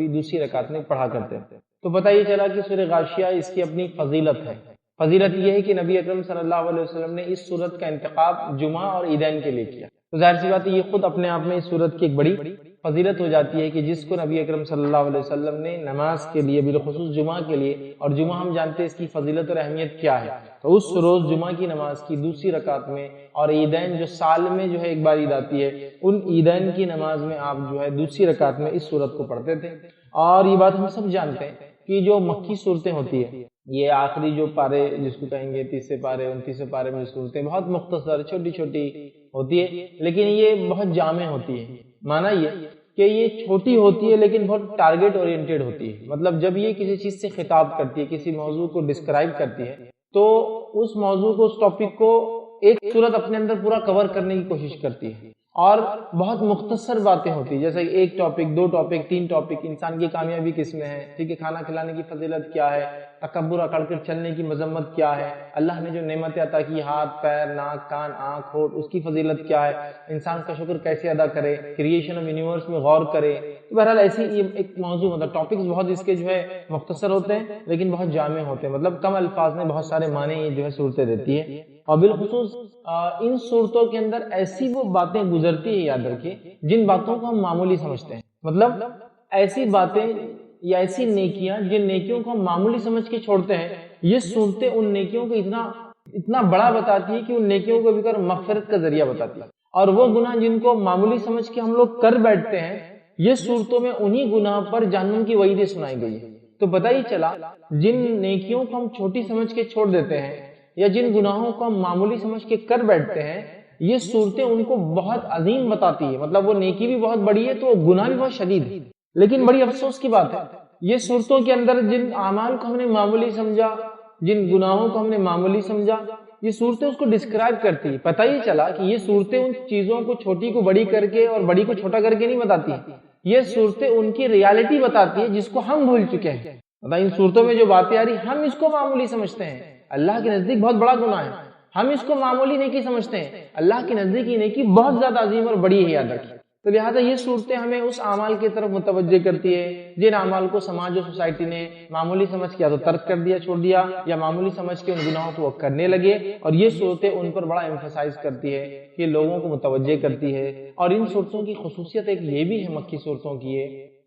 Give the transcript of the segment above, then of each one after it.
دوسری رکعت میں پڑھا کرتے ہیں۔ تو پتہ یہ چلا کہ سورہ غاشیہ اس کی اپنی فضیلت ہے۔ فضیلت یہ ہے کہ نبی اکرم صلی اللہ علیہ وسلم نے اس سورت کا انتخاب جمعہ اور عیدین کے لیے کیا، تو ظاہر سی بات ہے یہ خود اپنے آپ میں اس سورت کی ایک بڑی فضیلت ہو جاتی ہے کہ جس کو نبی اکرم صلی اللہ علیہ وسلم نے نماز کے لیے، بالخصوص جمعہ کے لیے، اور جمعہ ہم جانتے ہیں اس کی فضیلت اور اہمیت کیا ہے، تو اس روز جمعہ کی نماز کی دوسری رکعت میں اور عیدین جو سال میں جو ہے ایک بار عید آتی ہے، ان عیدین کی نماز میں آپ جو ہے دوسری رکعت میں اس سورت کو پڑھتے تھے۔ اور یہ بات ہم سب جانتے ہیں کہ جو مکی صورتیں ہوتی ہے، یہ آخری جو پارے جس کو کہیں گے 30 پارے 29 پارے میں صورتیں بہت مختصر چھوٹی چھوٹی ہوتی ہے، لیکن یہ بہت جامع ہوتی ہے۔ معنی یہ کہ یہ چھوٹی ہوتی ہے لیکن بہت ٹارگٹ اورینٹڈ ہوتی ہے، مطلب جب یہ کسی چیز سے خطاب کرتی ہے، کسی موضوع کو ڈسکرائب کرتی ہے، تو اس موضوع کو، اس ٹاپک کو ایک صورت اپنے اندر پورا کور کرنے کی کوشش کرتی ہے، اور بہت مختصر باتیں ہوتی ہیں، جیسے ایک ٹاپک، 2 ٹاپک، 3 ٹاپک، انسان کی کامیابی کس میں ہے، ٹھیک ہے، کھانا کھلانے کی فضیلت کیا ہے، تکبر اکڑ کر چلنے کی مذمت کیا ہے، اللہ نے جو نعمتیں عطا کی، ہاتھ، پیر، ناک، کان، آنکھ، ہونٹ، اس کی فضیلت کیا ہے، انسان کا شکر کیسے ادا کرے، کریشن آف یونیورس میں غور کرے۔ تو بہرحال ایسی ایک موضوع، مطلب ٹاپکس بہت اس کے جو ہے مختصر ہوتے ہیں لیکن بہت جامع ہوتے ہیں، مطلب کم الفاظ میں بہت سارے معنی جو ہے صورتیں دیتی ہے۔ اور بالخصوص ان صورتوں کے اندر ایسی وہ باتیں گزرتی ہے، یاد رکھیے، جن باتوں کو ہم معمولی سمجھتے ہیں، مطلب ایسی باتیں یا ایسی نیکیاں جن نیکیوں کو ہم معمولی سمجھ کے چھوڑتے ہیں، یہ صورتیں ان نیکیوں کو اتنا بڑا بتاتی ہے کہ ان نیکیوں کو بھی کر مغفرت کا ذریعہ بتاتی ہے، اور وہ گناہ جن کو معمولی سمجھ کے ہم لوگ کر بیٹھتے ہیں، یہ صورتوں میں انہی گناہ پر جہنم کی وعیدیں سنائی گئی ہے۔ تو پتہ ہی چلا جن نیکیوں کو ہم چھوٹی سمجھ کے چھوڑ دیتے ہیں یا جن گناہوں کو ہم معمولی سمجھ کے کر بیٹھتے ہیں، یہ صورتیں ان کو بہت عظیم بتاتی ہے، مطلب وہ نیکی بھی بہت بڑی ہے تو وہ گناہ بھی بہت شدید ہے۔ لیکن بڑی افسوس کی بات ہے، یہ صورتوں کے اندر جن اعمال کو ہم نے معمولی سمجھا، جن گناہوں کو ہم نے معمولی سمجھا، یہ صورتیں اس کو ڈسکرائب کرتی ہے۔ پتہ ہی چلا کہ یہ صورتیں ان چیزوں کو چھوٹی کو بڑی کر کے اور بڑی کو چھوٹا کر کے نہیں بتاتی، یہ صورتیں ان کی ریالٹی بتاتی ہے جس کو ہم بھول چکے ہیں۔ مطلب ان صورتوں میں جو باتیں آ رہی ہم اس کو معمولی سمجھتے ہیں، اللہ کے نزدیک بہت بڑا گناہ ہے، ہم اس کو معمولی نیکی سمجھتے ہیں، اللہ کے نزدیک یہ نیکی بہت زیادہ عظیم اور بڑی ہے، یاد رکھیں۔ تو لہٰذا یہ صورتیں ہمیں اس اعمال کی طرف متوجہ کرتی ہے جن اعمال کو سماج و سوسائٹی نے معمولی سمجھ کے یا تو ترک کر دیا، چھوڑ دیا، یا معمولی سمجھ کے ان گناہوں کو وہ کرنے لگے، اور یہ صورتیں ان پر بڑا ایمفسائز کرتی ہے کہ لوگوں کو متوجہ کرتی ہے۔ اور ان صورتوں کی خصوصیت ایک یہ بھی ہے مکی صورتوں کی،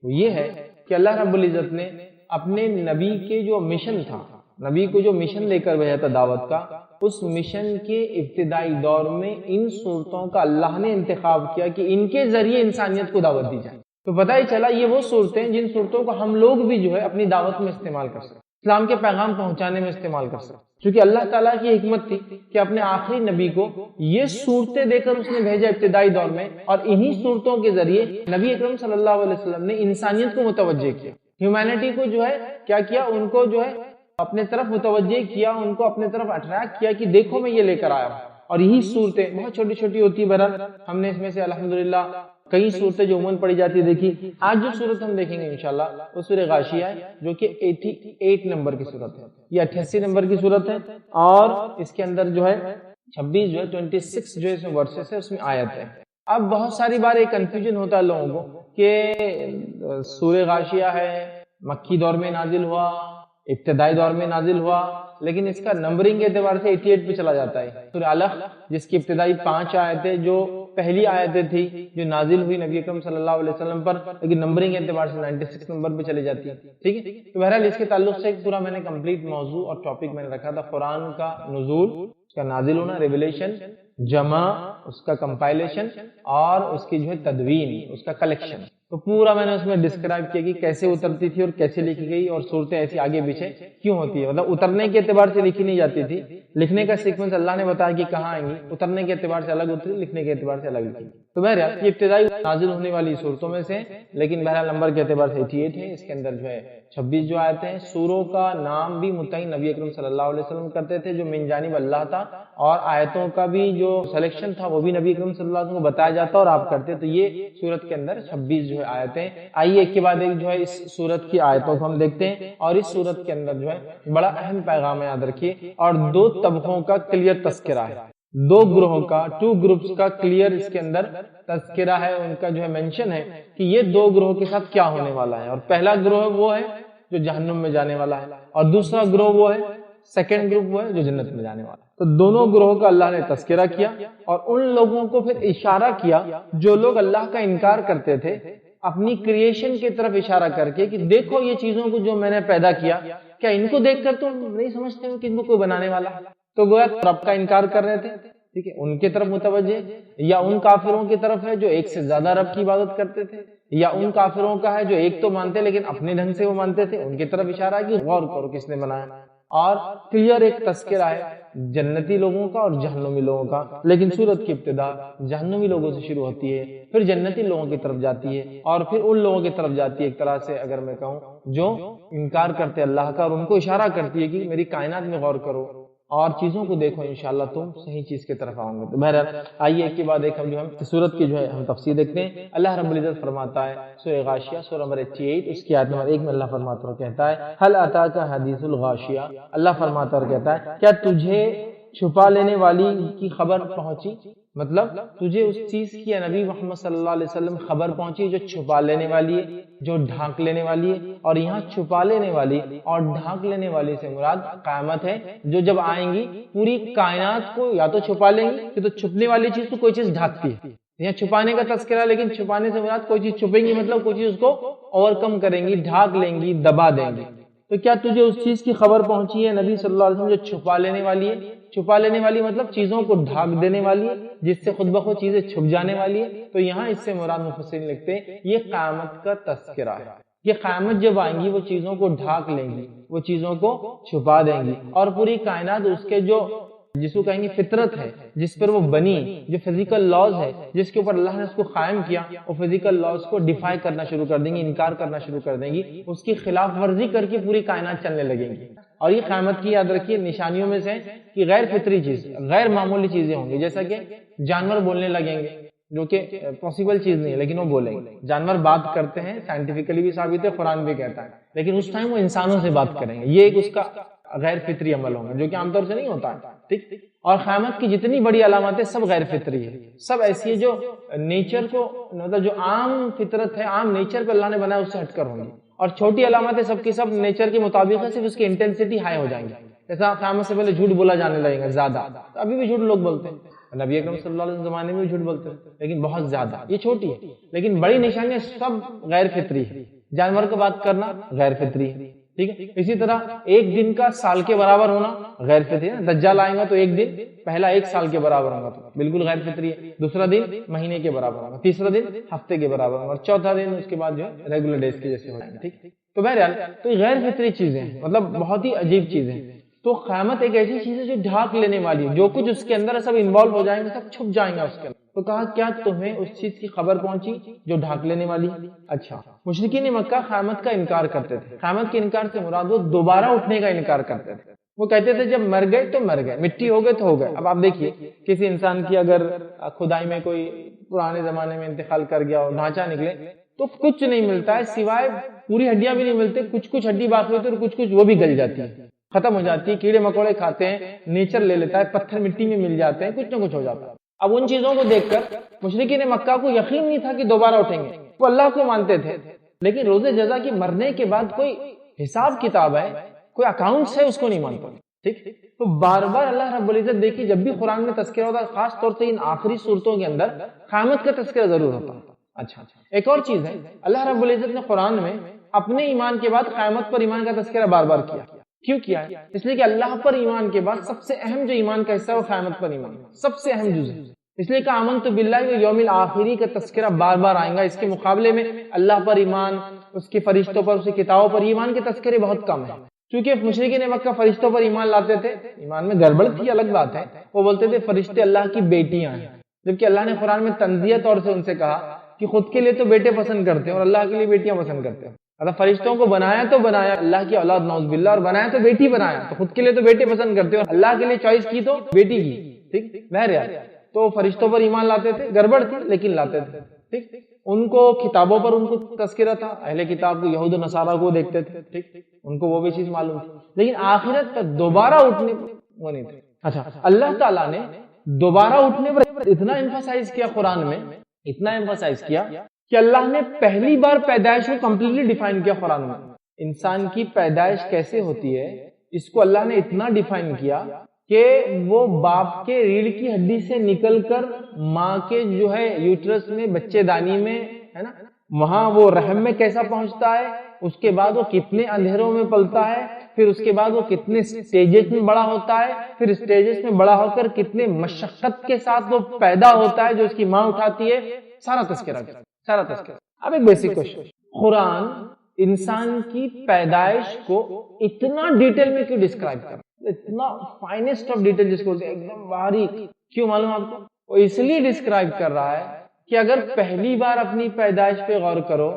وہ یہ ہے کہ اللہ رب العزت نے اپنے نبی کے جو مشن تھا، نبی کو جو مشن لے کر بھیجا تھا دعوت کا، اس مشن کے ابتدائی دور میں ان صورتوں کا اللہ نے انتخاب کیا کہ ان کے ذریعے انسانیت کو دعوت دی جائے۔ تو پتہ ہی چلا یہ وہ صورتیں جن صورتوں کو ہم لوگ بھی جو ہے اپنی دعوت میں استعمال کر سکتے، اسلام کے پیغام پہنچانے میں استعمال کر سکتے، کیونکہ اللہ تعالیٰ کی حکمت تھی کہ اپنے آخری نبی کو یہ صورتیں دے کر اس نے بھیجا ابتدائی دور میں، اور انہی صورتوں کے ذریعے نبی اکرم صلی اللہ علیہ وسلم نے انسانیت کو متوجہ کیا، ہیومینٹی کو جو ہے کیا کیا، ان کو جو ہے اپنے طرف متوجہ کیا، ان کو اپنے طرف اٹریکٹ کیا کہ دیکھو میں یہ لے کر آیا ہوں۔ اور یہی صورتیں بہت چھوٹی چھوٹی ہوتی ہے، بہرحال ہم نے اس میں سے الحمدللہ کئی صورتیں جو عموماً پڑھی جاتی ہے دیکھی۔ آج جو صورت ہم دیکھیں گے انشاءاللہ وہ سورہ غاشیہ ہے، جو کہ 88 نمبر کی صورت ہے، یہ 88 نمبر کی صورت ہے، اور اس کے اندر جو ہے 26 جو ہے 26 جو اس میں ورسز ہے، اس میں آیت ہے۔ اب بہت ساری بار ایک کنفیوژن ہوتا ہے لوگوں کو کہ سورہ غاشیہ ہے، مکی دور میں نازل ہوا، ابتدائی دور میں نازل ہوا، لیکن اس کا نمبرنگ کے اعتبار سے 88 پہ چلا جاتا ہے۔ سورہ علق جس کی ابتدائی 5 آیتیں جو پہلی آیتیں تھی جو نازل ہوئی نبی اکرم صلی اللہ علیہ وسلم پر، لیکن نمبرنگ کے اعتبار سے 96 نمبر پہ چلی جاتی ہے، ٹھیک ہے۔ تو بہرحال اس کے تعلق سے ایک پورا میں نے کمپلیٹ موضوع اور ٹاپک میں نے رکھا تھا، قرآن کا نزول، اس کا نازل ہونا، ریویلیشن، جمع، اس کا کمپائلیشن، اور اس کی جو ہے تدوین، اس کا کلیکشن۔ تو پورا میں نے اس میں ڈسکرائب کیا کہ کیسے اترتی تھی اور کیسے لکھی گئی، اور صورتیں ایسی آگے پیچھے کیوں ہوتی ہے، مطلب اترنے کے اعتبار سے لکھی نہیں جاتی تھی، لکھنے کا سیکوینس اللہ نے بتایا کہ کہاں آئیں گی، اترنے کے اعتبار سے الگ اتری، لکھنے کے اعتبار سے الگ لکھی۔ تو بہرحال یہ ابتدائی نازل ہونے والی صورتوں میں سے، لیکن بہرحال نمبر کے اعتبار سے 88 ہے، اس کے اندر جو ہے 26 جو آیتیں ہیں۔ سوروں کا نام بھی متعین نبی اکرم صلی اللہ علیہ وسلم کرتے تھے جو من جانب اللہ تھا، اور آیتوں کا بھی جو سلیکشن تھا وہ بھی نبی اکرم صلی اللہ علیہ وسلم کو بتایا جاتا اور آپ کرتے۔ تو یہ سورت کے اندر 26 جو ہے آیتیں۔ آئیے ایک کے بعد ایک جو ہے اس سورت کی آیتوں کو ہم دیکھتے ہیں، اور اس سورت کے اندر جو ہے بڑا اہم پیغام ہے، یاد رکھیے، اور 2 طبقوں کا کلیئر تذکرہ ہے۔ دو گروہوں کا، 2 گروپس کا کلیئر اس کے اندر تذکرہ ہے، ان کا جو ہے مینشن ہے کہ یہ 2 گروہوں کے ساتھ کیا ہونے والا ہے. اور پہلا گروہ وہ ہے جو جہنم میں جانے والا ہے، اور دوسرا گروہ وہ ہے، سیکنڈ گروپ وہ ہے جو جنت میں جانے والا ہے. تو دونوں گروہوں کا اللہ نے تذکرہ کیا، اور ان لوگوں کو پھر اشارہ کیا جو لوگ اللہ کا انکار کرتے تھے، اپنی کریشن کی طرف اشارہ کر کے کہ دیکھو یہ چیزوں کو جو میں نے پیدا کیا، کیا ان کو دیکھ کر تم نہیں سمجھتے ہو کہ ان کو کوئی بنانے والا ہے؟ تو گویا رب کا انکار کر رہے تھے. ٹھیک ہے، ان کی طرف متوجہ، یا ان کافروں کی طرف ہے جو ایک سے زیادہ رب کی عبادت کرتے تھے، یا ان کافروں کا ہے جو ایک تو مانتے لیکن اپنے ڈھنگ سے وہ مانتے تھے، ان کی طرف اشارہ ہے کہ غور کرو کس نے بنایا. اور کلیئر ایک تذکرہ ہے جنتی لوگوں کا اور جہنمی لوگوں کا. لیکن سورت کی ابتدا جہنمی لوگوں سے شروع ہوتی ہے، پھر جنتی لوگوں کی طرف جاتی ہے، اور پھر ان لوگوں کی طرف جاتی ہے ایک طرح سے اگر میں کہوں جو انکار کرتے اللہ کا، اور ان کو اشارہ کرتی ہے کہ میری کائنات میں غور کرو اور چیزوں کو دیکھو، انشاءاللہ تم صحیح چیز کی طرف آؤں گے. تو بہرحال آئیے ایک کے بعد ایک ہم سورت کی جو ہے ہم تفسیر دیکھتے ہیں. اللہ رب العزت فرماتا ہے سورہ غاشیہ سورہ نمبر 88 اس کی آیت نمبر 1 میں اللہ فرماتا اور کہتا ہے هل اتاک حدیث الغاشیہ. اللہ فرماتا اور کہتا ہے کیا تجھے چھپا لینے والی کی خبر پہنچی، مطلب تجھے اس چیز کی نبی محمد صلی اللہ علیہ وسلم خبر پہنچی جو چھپا لینے والی ہے، جو ڈھانک لینے والی ہے. اور یہاں چھپا لینے والی اور ڈھانک لینے والی سے مراد قیامت ہے، جو جب آئیں گی پوری کائنات کو یا تو چھپا لیں گی، کہ تو چھپنے والی چیز کو کوئی چیز ڈھانکتی ہے. یہاں چھپانے کا تذکرہ، لیکن چھپانے سے مراد کوئی چیز چھپیں گی مطلب کوئی چیز اس کو اوور کم کریں گی، ڈھانک لیں گی، دبا دیں گی. تو کیا تجھے اس چیز کی خبر پہنچی ہے نبی صلی اللہ علیہ وسلم جو چھپا لینے والی ہے؟ چھپا لینے والی مطلب چیزوں کو ڈھانک دینے والی ہے، جس سے خود بخود چیزیں چھپ جانے والی ہے. تو یہاں اس سے مراد مفسرین لکھتے ہیں یہ قیامت کا تذکرہ ہے. یہ قیامت جب آئیں گی وہ چیزوں کو ڈھانک لیں گی، وہ چیزوں کو چھپا دیں گی، اور پوری کائنات اس کے جو جس کو کہیں گے فطرت ہے، جس پر وہ بنی، جو فزیکل لاز ہے جس کے اوپر اللہ نے اس کو قائم کیا، وہ فزیکل لاز کو ڈیفائی کرنا شروع کر دیں گی، انکار کرنا شروع کر دیں گی، اس کی خلاف ورزی کر کے پوری کائنات چلنے لگیں گی. اور یہ قیامت کی یاد رکھیے نشانیوں میں سے کہ غیر فطری چیز، غیر معمولی چیزیں ہوں گی، جیسا کہ جانور بولنے لگیں گے، جو کہ پاسبل چیز نہیں ہے لیکن وہ بولیں گے. جانور بات کرتے ہیں، سائنٹیفکلی بھی ثابت ہے، قرآن بھی کہتا ہے، لیکن اس ٹائم وہ انسانوں سے بات کریں گے. یہ ایک اس کا غیر فطری عمل ہوگا جو کہ عام طور سے نہیں ہوتا ہے. ٹھیک. اور قیامت کی جتنی بڑی علامتیں سب غیر فطری ہے، سب ایسی ہے جو نیچر کو مطلب جو عام فطرت ہے، عام نیچر پہ اللہ نے بنایا اس سے ہٹ کر ہوں گی. اور چھوٹی علامتیں سب کی سب نیچر کے مطابق ہے، صرف اس کی انٹینسٹی ہائی ہو جائیں گی. جیسا قیامت سے پہلے جھوٹ بولا جانے لگے گا زیادہ، ابھی بھی جھوٹ لوگ بولتے ہیں، نبی اکرم صلی اللہ علیہ وسلم زمانے میں بھی جھوٹ بولتے ہیں لیکن بہت زیادہ. یہ چھوٹی ہے لیکن بڑی نشانیاں سب غیر فطری ہے. جانور کو بات کرنا غیر فطری ہے. ٹھیک ہے. اسی طرح ایک دن کا سال کے برابر ہونا غیر فطری ہے. دجال آئے گا تو ایک دن پہلا 1 سال کے برابر ہوگا تو بالکل غیر فطری ہے. دوسرا دن مہینے کے برابر ہوگا، تیسرا دن ہفتے کے برابر ہوگا، اور چوتھا دن اس کے بعد جو ہے ریگولر ڈیز کے جیسے ہو جائیں گے. ٹھیک. تو بہرحال تو یہ غیر فطری چیزیں ہیں، مطلب بہت ہی عجیب چیزیں. تو قیامت ایک ایسی چیز ہے جو ڈھانک لینے والی ہے، جو کچھ اس کے اندر سب انوالو ہو جائیں گے، سب چھپ جائیں گا اس کے اندر. تو کہا کیا تمہیں اس چیز کی خبر پہنچی جو ڈھانک لینے والی؟ اچھا، مشرکین مکہ قیامت کا انکار کرتے تھے. قیامت کے انکار سے مراد وہ دوبارہ اٹھنے کا انکار کرتے تھے. وہ کہتے تھے جب مر گئے تو مر گئے، مٹی ہو گئے تو ہو گئے. اب آپ دیکھیے کسی انسان کی اگر کھدائی میں کوئی پرانے زمانے میں انتقال کر گیا اور ڈھانچہ نکلے تو کچھ نہیں ملتا ہے سوائے پوری ہڈیاں بھی نہیں ملتے، کچھ ہڈی باقی ہوتی ہے اور کچھ وہ بھی گل جاتی ہے، ختم ہو جاتی ہے. کیڑے مکوڑے کھاتے ہیں، نیچر لے لیتا ہے، پتھر مٹی میں مل جاتے ہیں، کچھ نہ کچھ ہو جاتا ہے. اب ان چیزوں کو دیکھ کر مشرکین مکہ کو یقین نہیں تھا کہ دوبارہ اٹھیں گے. وہ اللہ کو مانتے تھے لیکن روز جزا کی مرنے کے بعد کوئی حساب کتاب ہے، کوئی اکاؤنٹس ہے، اس کو نہیں مانتے. ٹھیک. تو بار بار اللہ رب العزت دیکھیے جب بھی قرآن میں تذکرہ ہوتا ہے، خاص طور سے ان آخری صورتوں کے اندر قیامت کا تذکرہ ضرور ہوتا ہے. اچھا، ایک اور چیز ہے، اللہ رب العزت نے قرآن میں اپنے ایمان کے بعد قیامت پر ایمان کا تذکرہ بار بار کیا. کیوں کیا ہے؟ اس لیے کہ اللہ پر ایمان کے بعد سب سے اہم جو ایمان کا حصہ ہے وہ قیامت پر ایمان، سب سے اہم جز ہے. اس لیے کہ آمنت باللہ و یوم الآخری کا تذکرہ بار بار آئے گا. اس کے مقابلے میں اللہ پر ایمان، اس کے فرشتوں پر، اس کی کتابوں پر ایمان کے تذکرے بہت کم ہیں. کیونکہ مشرکین مکہ فرشتوں پر ایمان لاتے تھے، ایمان میں گڑبڑ تھی الگ بات ہے. وہ بولتے تھے فرشتے اللہ کی بیٹیاں ہیں، جبکہ اللہ نے قرآن میں تنزیہ طور سے ان سے کہا کہ خود کے لیے تو بیٹے پسند کرتے ہیں اور اللہ کے لیے بیٹیاں پسند کرتے ہیں. اگر فرشتوں کو بنایا تو بنایا اللہ کی اولاد نعوذ باللہ، اور بنایا تو بیٹی بنایا، تو خود کے لیے تو بیٹے پسند کرتے ہیں اور اللہ کے لیے چوائس کی تو بیٹی کی. ٹھیک. بہرحال تو فرشتوں پر ایمان لاتے تھے، گڑبڑ تھی لیکن لاتے تھے. ٹھیک. ان کو کتابوں پر ان کو تذکرہ تھا، اہل کتاب کو یہود و نصارہ کو دیکھتے تھے. ٹھیک. ان کو وہ بھی چیز معلوم تھی، لیکن آخرت تک دوبارہ اٹھنے وہ نہیں تھے. اچھا، اللہ تعالیٰ نے دوبارہ اٹھنے پر اتنا ایمفسائز کیا قرآن میں، اتنا ایمفسائز کیا کہ اللہ نے پہلی بار پیدائش کو کمپلیٹلی ڈیفائن کیا قرآن میں. انسان کی پیدائش کیسے ہوتی ہے اس کو اللہ نے اتنا ڈیفائن کیا کہ وہ باپ کے ریڑھ کی ہڈی سے نکل کر ماں کے جو ہے یوٹرس میں بچے دانی میں ہے نا، وہاں وہ رحم میں کیسا پہنچتا ہے، اس کے بعد وہ کتنے اندھیروں میں پلتا ہے، پھر اس کے بعد وہ کتنے سٹیجز میں بڑا ہوتا ہے، پھر سٹیجز میں بڑا ہو کر کتنے مشقت کے ساتھ وہ پیدا ہوتا ہے جو اس کی ماں اٹھاتی ہے، سارا تذکرہ. اب ایک بیسک کوشچن، قرآن انسان کی پیدائش کو اتنا ڈیٹیل میں کیوں ڈسکرائب کر رہا ہے، اتنا فائنسٹ آف ڈیٹیل جس کو ایک دم باریک، کیوں معلوم آپ کو؟ وہ اس لیے ڈسکرائب کر رہا ہے کہ اگر پہلی بار اپنی پیدائش پہ غور کرو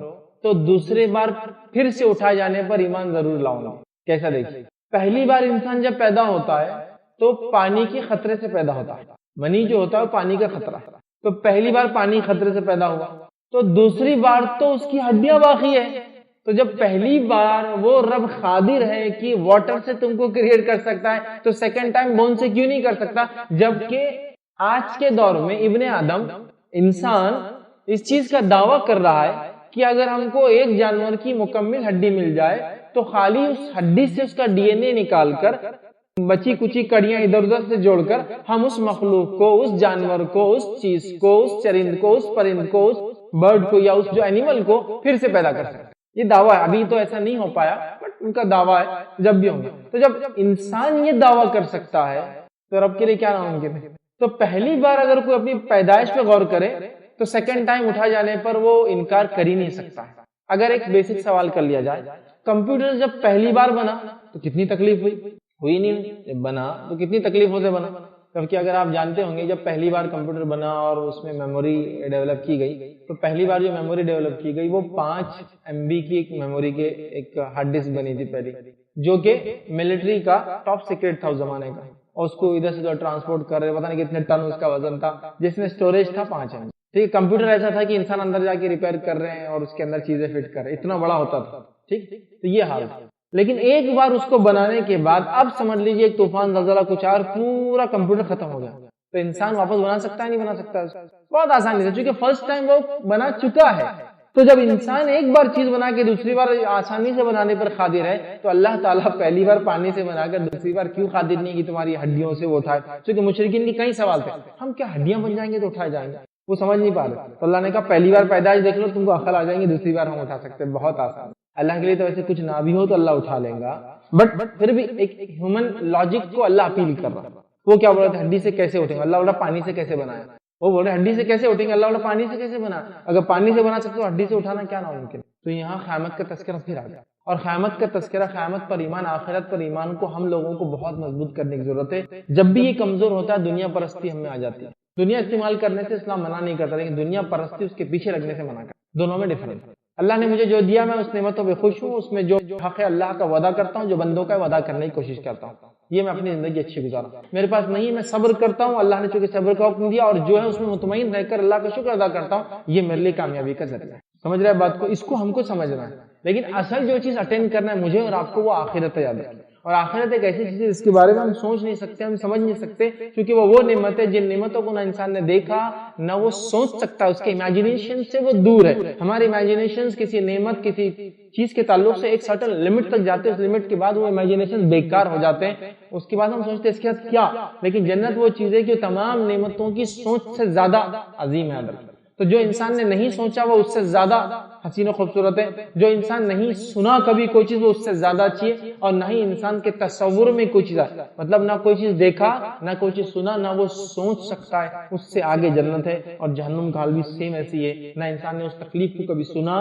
تو دوسرے بار پھر سے اٹھائے جانے پر ایمان ضرور لاؤں گا. کیسا دیکھیے، پہلی بار انسان جب پیدا ہوتا ہے تو پانی کے خطرے سے پیدا ہوتا ہے، منی جو ہوتا ہے پانی کا خطرہ ہے، تو پہلی بار پانی خطرے سے پیدا ہوا، تو دوسری بار تو اس کی ہڈیاں باقی ہے. تو جب پہلی بار وہ رب قادر ہے کہ واٹر سے تم کو کریٹ کر سکتا ہے تو سیکنڈ ٹائم بون سے کیوں نہیں کر سکتا؟ جبکہ آج کے دور میں ابن آدم انسان اس چیز کا دعویٰ کر رہا ہے کہ اگر ہم کو ایک جانور کی مکمل ہڈی مل جائے تو خالی اس ہڈی سے اس کا ڈی این اے نکال کر بچی کچی کڑیاں ادھر ادھر سے جوڑ کر ہم اس مخلوق کو، اس جانور کو، اس چیز کو، اس چرند کو، اس پرند کو، اس برڈ کو یا اس جو اینیمل کو پھر سے پیدا کر سکتے. یہ دعویٰ ہے، ابھی تو ایسا نہیں ہو پایا بٹ ان کا دعویٰ ہے جب بھی ہوگا. تو جب انسان یہ دعویٰ کر سکتا ہے تو رب کے لیے کیا ناممکن ہے؟ تو پہلی بار اگر کوئی اپنی پیدائش پہ غور کرے تو سیکنڈ ٹائم اٹھا جانے پر وہ انکار کر ہی نہیں سکتا ہے. اگر ایک بیسک سوال کر لیا جائے، کمپیوٹر جب پہلی بار بنا تو کتنی تکلیف ہوئی نہیں؟ جب بنا تو کتنی تکلیفوں سے بنا. کیونکہ اگر آپ جانتے ہوں گے جب پہلی بار کمپیوٹر بنا اور اس میں میموری ڈیولپ کی گئی تو پہلی بار جو میموری ڈیولپ کی گئی وہ 5 MB کی ایک میموری کے ایک ہارڈ ڈسک بنی تھی پہلی، جو کہ ملٹری کا ٹاپ سیکرٹ تھا اس زمانے کا، اور اس کو ادھر سے ادھر ٹرانسپورٹ کر رہے، پتہ نہیں کتنے ٹن اس کا وزن تھا، جس میں اسٹوریج تھا 5 MB. ٹھیک، کمپیوٹر ایسا تھا کہ انسان اندر جا کے ریپیئر کر رہے ہیں اور اس کے اندر چیزیں فٹ کر رہے، اتنا بڑا ہوتا تھا. ٹھیک، تو یہ حال تھا. لیکن ایک بار اس کو بنانے کے بعد اب سمجھ لیجئے ایک طوفان زلزلہ کچھ اور پورا کمپیوٹر ختم ہو گیا. تو انسان واپس بنا سکتا ہے نہیں بنا سکتا؟ بہت آسانی سے، چونکہ فرسٹ ٹائم وہ بنا چکا ہے. تو جب انسان ایک بار چیز بنا کے دوسری بار آسانی سے بنانے پر قادر ہے تو اللہ تعالیٰ پہلی بار پانی سے بنا کر دوسری بار کیوں قادر نہیں کہ تمہاری ہڈیوں سے وہ اٹھائے؟ چونکہ مشرکین کے کئی سوال تھے، ہم کیا ہڈیاں بن جائیں گے تو اٹھائے جائیں گے؟ وہ سمجھ نہیں پا رہے. تو اللہ نے کہا پہلی بار پیدائش دیکھ لو، تم کو عقل آ جائیں گے، دوسری بار ہم اٹھا سکتے ہیں. بہت آسان. اللہ کے لیے تو ویسے کچھ نہ بھی ہو تو اللہ اٹھا لیں گا، بٹ پھر بھی ایک ہیومن لاجک کو اللہ اپیل کر رہا ہے. وہ کیا بول رہا تھا؟ ہڈی سے کیسے اٹھیں گے؟ اللہ بولا پانی سے کیسے بنایا؟ وہ بول رہے ہڈی سے کیسے اٹھیں گے؟ اللہ بولا پانی سے کیسے بنا؟ اگر پانی سے بنا سکتے تو ہڈی سے اٹھانا کیا ناممکن؟ تو یہاں قیامت کا تذکرہ پھر آ گیا، اور قیامت کا تذکرہ، قیامت پر ایمان، آخرت پر ایمان کو ہم لوگوں کو بہت مضبوط کرنے کی ضرورت ہے. جب بھی یہ کمزور ہوتا ہے دنیا پرستی ہم میں آ جاتی ہے. دنیا استعمال کرنے سے اسلام منع نہیں کرتا، لیکن دنیا پرستی اس کے پیچھے لگنے سے منع کرتا. دونوں میں ڈفرنس. اللہ نے مجھے جو دیا میں اس نعمتوں پہ خوش ہوں، اس میں جو حق ہے اللہ کا وعدہ کرتا ہوں، جو بندوں کا وعدہ کرنے کی کوشش کرتا ہوں، یہ میں اپنی زندگی اچھی گزارا. میرے پاس نہیں، میں صبر کرتا ہوں، اللہ نے چونکہ صبر کا حکم دیا، اور جو ہے اس میں مطمئن رہ کر اللہ کا شکر ادا کرتا ہوں، یہ میرے لیے کامیابی کا ذریعہ ہے. سمجھ رہے ہیں بات کو؟ اس کو ہم کو سمجھنا ہے. لیکن اصل جو چیز اٹینڈ کرنا ہے مجھے اور آپ کو، وہ آخرت یاد ہے. اور آخرت ایک ایسی چیز ہے جس کے بارے میں ہم سوچ نہیں سکتے، ہم سمجھ نہیں سکتے، کیونکہ وہ نعمت ہے جن نعمتوں کو نہ انسان نے دیکھا نہ وہ سوچ سکتا. اس کے امیجینیشن سے وہ دور ہے. ہمارے امیجینیشن کسی نعمت، کسی چیز کے تعلق سے ایک سرٹن لمٹ تک جاتے ہیں، اس لمٹ کے بعد وہ امیجینیشن بیکار ہو جاتے ہیں. اس کے بعد ہم سوچتے ہیں اس کے بعد کیا. لیکن جنت وہ چیز ہے کہ تمام نعمتوں کی سوچ سے زیادہ عظیم ہے. تو جو انسان نے نہیں سوچا وہ اس سے زیادہ حسین و خوبصورت ہے. جو انسان نہیں سنا کبھی کوئی چیز وہ اس سے زیادہ اچھی ہے. اور نہ ہی انسان کے تصور میں کوئی چیز ہے، مطلب نہ کوئی چیز دیکھا، نہ کوئی چیز سنا، نہ وہ سوچ سکتا ہے، اس سے آگے جنت ہے. اور جہنم کا حال بھی سیم ایسی ہے، نہ انسان نے اس تکلیف کو کبھی سنا،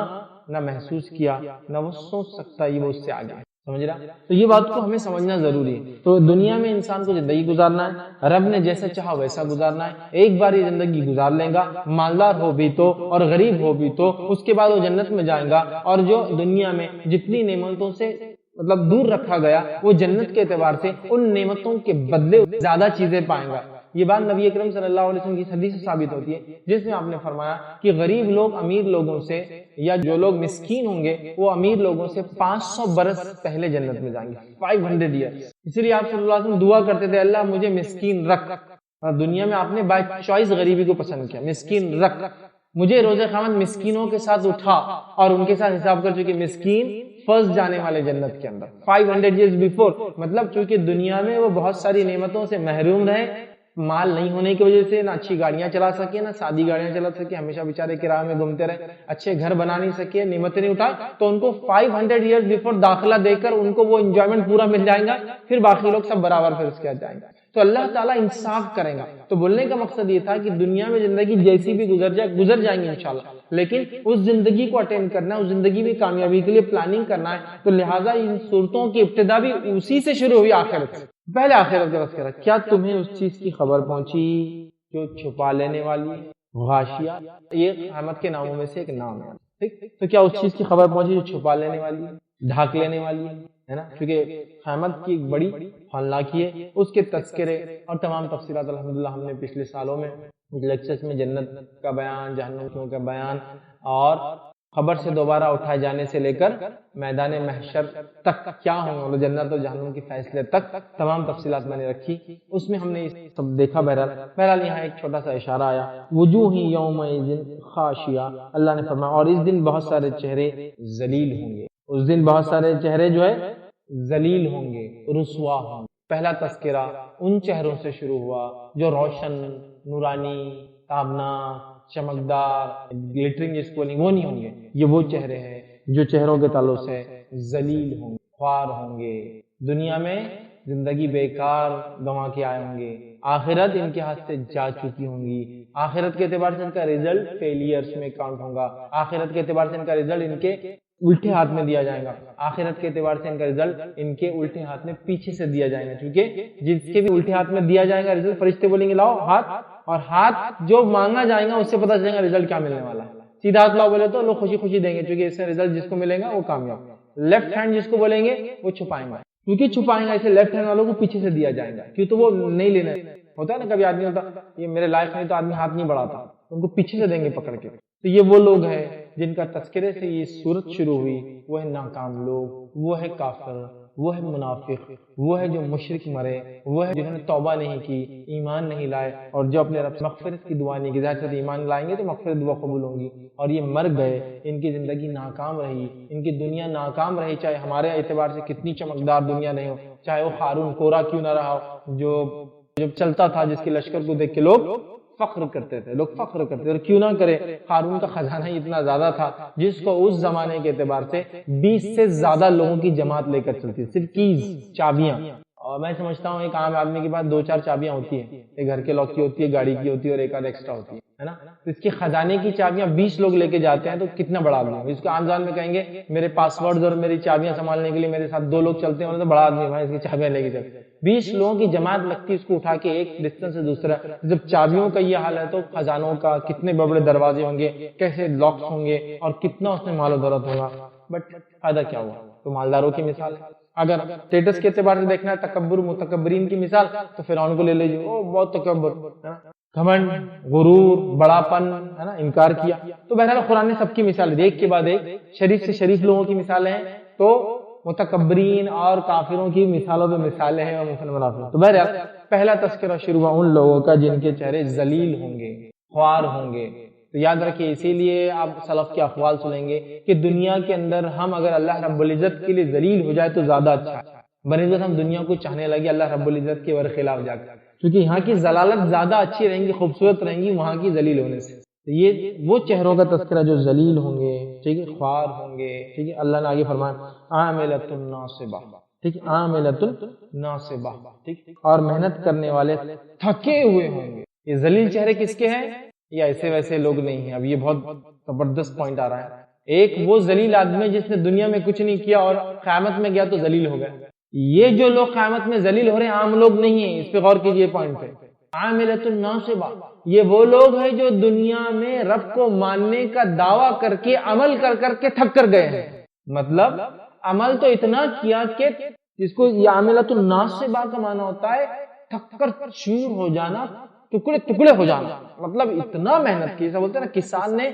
نہ محسوس کیا، نہ وہ سوچ سکتا ہے، وہ اس سے آگے ہے. سمجھ رہا؟ تو یہ بات کو ہمیں سمجھنا ضروری ہے. تو دنیا میں انسان کو زندگی گزارنا ہے، رب نے جیسا چاہا ویسا گزارنا ہے. ایک بار یہ زندگی گزار لیں گا، مالدار ہو بھی تو اور غریب ہو بھی تو، اس کے بعد وہ جنت میں جائیں گا. اور جو دنیا میں جتنی نعمتوں سے مطلب دور رکھا گیا، وہ جنت کے اعتبار سے ان نعمتوں کے بدلے زیادہ چیزیں پائیں گا. یہ بات نبی اکرم صلی اللہ علیہ وسلم کی حدیث سے ثابت ہوتی ہے، جس میں آپ نے فرمایا کہ غریب لوگ امیر لوگوں سے، یا جو لوگ مسکین ہوں گے وہ امیر لوگوں سے 500 برس پہلے جنت میں جائیں گے. 500 ایئر. اسی لیے آپ صلی اللہ علیہ وسلم دعا کرتے تھے اللہ مجھے مسکین رکھ. اور دنیا میں آپ نے بائی چوائس غریبی کو پسند کیا، مسکین رکھ، مجھے روز قیامت مسکینوں کے ساتھ اٹھا اور ان کے ساتھ حساب کر چکے مسکین فرسٹ جانے والے جنت کے اندر 500 years before. مطلب چونکہ دنیا میں وہ بہت ساری نعمتوں سے محروم رہے، مال نہیں ہونے کی وجہ سے، نہ اچھی گاڑیاں چلا سکے، نہ سادی گاڑیاں چلا سکے، ہمیشہ بیچارے کرایے میں گھومتے رہے، اچھے گھر بنا نہیں سکے، نعمتیں نہیں اٹھا، تو ان کو 500 years before داخلہ دے کر ان کو وہ انجوائمنٹ پورا مل جائے گا، پھر باقی لوگ سب برابر پھر اس کے جائیں گے. تو اللہ تعالیٰ انصاف کرے گا. تو بولنے کا مقصد یہ تھا کہ دنیا میں زندگی جیسی بھی گزر جائیں گی انشاءاللہ، لیکن اس زندگی کو اٹینڈ کرنا ہے، اس زندگی میں کامیابی کے لیے پلاننگ کرنا ہے. تو لہٰذا ان صورتوں کی ابتدا بھی اسی سے شروع ہوئی، آخرت سے. پہلے آخرت کا تذکرہ. کیا تمہیں اس چیز کی خبر پہنچی جو چھپا لینے والی ہے؟ غاشیہ یہ قیامت کے ناموں میں سے ایک نام ہے. ٹھیک، تو کیا اس چیز کی خبر پہنچی جو چھپا لینے والی ہے، ڈھانک لینے والی ہے نا؟ کیونکہ قیامت کی ایک بڑی ہولناکی ہے، اس کے تذکرے اور تمام تفصیلات الحمدللہ ہم نے پچھلے سالوں میں لیکچرز میں جنت کا بیان، جہنم کا بیان اور خبر سے دوبارہ اٹھائے جانے سے لے کر میدان محشر تک کیا ہوگا، جنت اور جہنم کے فیصلے تک تمام تفصیلات میں نے رکھی. اس میں ہم نے سب دیکھا. بہرحال یہاں ایک چھوٹا سا اشارہ آیا، وجوہ یومئذ خاشعہ. اللہ نے فرمایا اور اس دن بہت سارے چہرے ذلیل ہوں گے. اس دن بہت سارے چہرے جو ہے ذلیل ہوں گے، رسوا ہوں گے. پہلا تذکرہ ان چہروں سے شروع ہوا جو روشن، نورانی، تابناک، چمکدار، گلیٹرنگ جس کو نہیں، وہ نہیں ہوں گے. یہ وہ چہرے ہیں جو چہروں کے تعلق سے ذلیل ہوں گے، خوار ہوں گے. دنیا میں زندگی بیکار گنوا کے آئے ہوں گے، آخرت ان کے ہاتھ سے جا چکی ہوں گی. آخرت کے اعتبار سے ان کا رزلٹ فیلیئرز میں کاؤنٹ ہوگا. آخرت کے اعتبار سے ان کا رزلٹ ان کے الٹے ہاتھ میں دیا جائے گا. آخرت کے اعتبار سے ان کا رزلٹ ان کے الٹے ہاتھ میں پیچھے سے دیا جائے گا، کیونکہ جس کے بھی الٹے ہاتھ میں دیا جائے گا رزلٹ، فرشتے بولیں گے لاؤ ہاتھ، اور ہاتھ جو مانگا جائے گا اس سے پتہ چلے گا رزلٹ کیا ملنے والا ہے. سیدھا ہاتھ لاؤ بولے تو لوگ خوشی خوشی دیں گے، کیونکہ اس سے رزلٹ جس کو ملے گا وہ کامیاب. لیفٹ ہینڈ جس کو بولیں گے وہ چھپائیں گے، کیونکہ چھپائیں گا اسے لیفٹ ہینڈ والوں کو پیچھے سے دیا جائے گا، کیوں تو وہ نہیں لینا ہوتا ہے نا. کبھی آدمی ہوتا یہ میرے لائف میں تو آدمی ہاتھ نہیں بڑھاتا، ان کو پیچھے سے دیں گے پکڑ کے. تو یہ وہ لوگ ہیں جن کا تذکرے سے یہ صورت شروع ہوئی. وہ ہے ناکام لوگ، وہ ہے کافر، وہ ہے منافق، وہ ہے جو مشرک مرے، وہ ہے جنہوں نے توبہ نہیں کی، ایمان نہیں لائے، اور جو اپنے رب مغفرت کی دعا نہیں کی. ظاہر سے ایمان لائیں گے تو مغفرت دعا قبول ہوں گی، اور یہ مر گئے. ان کی زندگی ناکام رہی، ان کی دنیا ناکام رہی، چاہے ہمارے اعتبار سے کتنی چمکدار دنیا نہیں ہو، چاہے وہ قارون کورا کیوں نہ رہا ہو، جو چلتا تھا جس کے لشکر کو دیکھ کے لوگ فخر کرتے تھے. اور کیوں نہ کرے، قارون کا خزانہ ہی اتنا زیادہ تھا جس کو اس زمانے کے اعتبار سے 20 سے زیادہ لوگوں کی جماعت لے کر چلتی، صرف کیز، چابیاں. اور میں سمجھتا ہوں ایک عام آدمی کے پاس 2-4 چابیاں ہوتی ہیں، ایک گھر کے لاک کی ہوتی ہے، گاڑی کی ہوتی ہے، اور ایک آدھ ایکسٹرا ہوتی ہے نا. تو اس کے خزانے کی چابیاں 20 لوگ لے کے جاتے ہیں، تو کتنا بڑا آدمی. اس کو عام زبان میں کہیں گے میرے پاسورڈز اور میری چابیاں سنبھالنے کے لیے میرے ساتھ 2 لوگ چلتے ہیں، تو بڑا آدمی بھائی اس کی چابیاں لے کے چلتے. 20 لوگوں کی جماعت لگتی اس کو اٹھا کے ایک ڈسٹنس سے دوسرا. جب چابیوں کا یہ حال ہے تو خزانوں کا کتنے بڑے دروازے ہوں گے، کیسے لاکس ہوں گے، اور کتنا اس میں مال و دولت ہوگا. بٹ فائدہ کیا ہوا؟ تو مالداروں کی مثال ہے. اگر اسٹیٹس کے اعتبار سے دیکھنا ہے، تکبر متکبرین کی مثال، تو فرعون کو لے لیجیے، وہ بہت تکبر، گھمنڈ، غرور، بڑا پن ہے نا، انکار کیا. تو بہرحال قرآن نے سب کی مثال دی، ایک کے بعد ایک شریف سے شریف لوگوں کی مثالیں ہیں، تو متکبرین اور کافروں کی مثالوں پہ مثالیں ہیں، اور مسلمانوں. تو بہرحال پہلا تذکرہ شروع ہوا ان لوگوں کا جن کے چہرے ذلیل ہوں گے، خوار ہوں گے. تو یاد رکھیے، اسی لیے آپ سلف کے اقوال سنیں گے کہ دنیا کے اندر ہم اگر اللہ رب العزت کے لیے ذلیل ہو جائے تو زیادہ اچھا ہے، بنسبت ہم دنیا کو چاہنے لگے اللہ رب العزت کے خلاف جا کر، کیونکہ یہاں کی ذلالت زیادہ اچھی رہیں گی، خوبصورت رہیں گی وہاں کی ذلیل ہونے سے. یہ وہ چہروں کا تذکرہ جو ذلیل ہوں گے، ٹھیک ہے، خوار ہوں گے. ٹھیک ہے، اللہ نے آگے فرمایا عاملۃ ناصبہ، ٹھیک ہے، عاملۃ ناصبہ، ٹھیک، اور محنت کرنے والے تھکے ہوئے ہوں گے. یہ ذلیل چہرے کس کے ہیں؟ یہ ایسے ویسے لوگ نہیں ہیں. اب یہ بہت زبردست پوائنٹ آ رہا ہے. ایک وہ ذلیل آدمی جس نے دنیا میں کچھ نہیں کیا اور قیامت میں گیا تو ذلیل ہو گیا. یہ جو لوگ قیامت میں ذلیل ہو رہے ہیں عام لوگ نہیں ہیں، اس پہ غور کیجئے پوائنٹ پہ. عاملۃ ناصبہ، یہ وہ لوگ ہیں جو دنیا میں رب کو ماننے کا دعویٰ کر کے عمل کر کر کے تھک کر گئے ہیں. مطلب عمل تو اتنا کیا کہ جس کو یہ عاملۃ ناصبہ کا معنی ہوتا ہے تھک کر چور ہو جانا، ٹکڑے ٹکڑے ہو جانا. مطلب اتنا محنت کی، ایسا بولتے ہیں نا کسان نے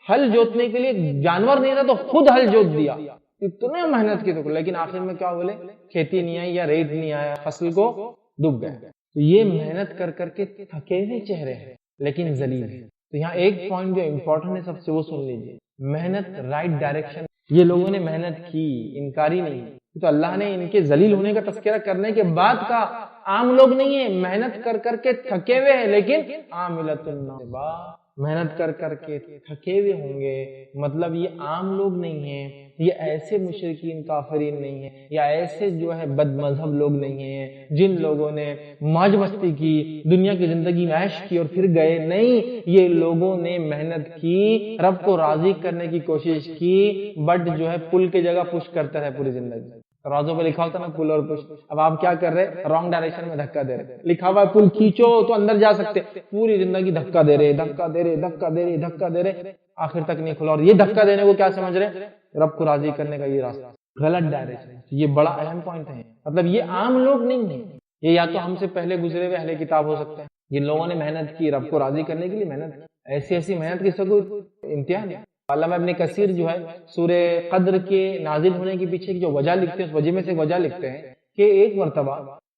ہل جوتنے کے لیے جانور نہیں تھا تو خود ہل جوت دیا، اتنے محنت کی. لیکن آخر میں کیا بولے؟ کھیتی نہیں آئی یا ریٹ نہیں آیا، فصل کو ڈوب گئے. تو یہ محنت کر کر کے تھکے ہوئے چہرے ہیں لیکن ذلیل ہیں. تو یہاں ایک پوائنٹ جو امپورٹنٹ ہے سب سے وہ سن لیجیے، محنت رائٹ ڈائریکشن. یہ لوگوں نے محنت کی، انکاری نہیں، تو اللہ نے ان کے ذلیل ہونے کا تذکرہ کرنے کے بعد کا عام لوگ نہیں ہے، محنت کر کر کے تھکے ہوئے ہیں لیکن عاملۃ ناصبہ، محنت کر کر کے تھکے ہوئے ہوں گے. مطلب یہ عام لوگ نہیں ہیں، یہ ایسے مشرکین کافرین نہیں ہیں، یا ایسے جو ہے بد مذہب لوگ نہیں ہیں جن لوگوں نے موج مستی کی، دنیا کی زندگی میں عیش کی اور پھر گئے. نہیں، یہ لوگوں نے محنت کی، رب کو راضی کرنے کی کوشش کی، بٹ جو ہے پل کی جگہ پش کرتا ہے پوری زندگی. رازوں پہ لکھا ہوتا نا پل اور پش، اب آپ کیا کر رہے، رانگ ڈائریکشن میں دھکا دے رہے. لکھا ہوا ہے پل کھینچو تو اندر جا سکتے، پوری زندگی دھکا دے رہے، دھکا دے رہے، دھکا دے رہے، دھکا دے رہے، آخر تک نہیں کھلا. اور یہ دھکا دینے کو کیا سمجھ رہے، رب کو راضی کرنے کا یہ راستہ. غلط ڈائریکشن. یہ بڑا اہم پوائنٹ ہے. مطلب یہ عام لوگ نہیں ہیں، یہ یا تو ہم سے پہلے گزرے ہوئے اہل کتاب ہو سکتے ہیں جن لوگوں نے محنت کی، رب کو راضی کرنے کے لیے محنت کی. ایسی محنت کی سب امتحان ہے. علامہ ابن کثیر جو ہے سورہ قدر کے نازل ہونے کے پیچھے کی جو وجہ لکھتے ہیں، اس وجہ میں سے وجہ لکھتے ہیں کہ ایک مرتبہ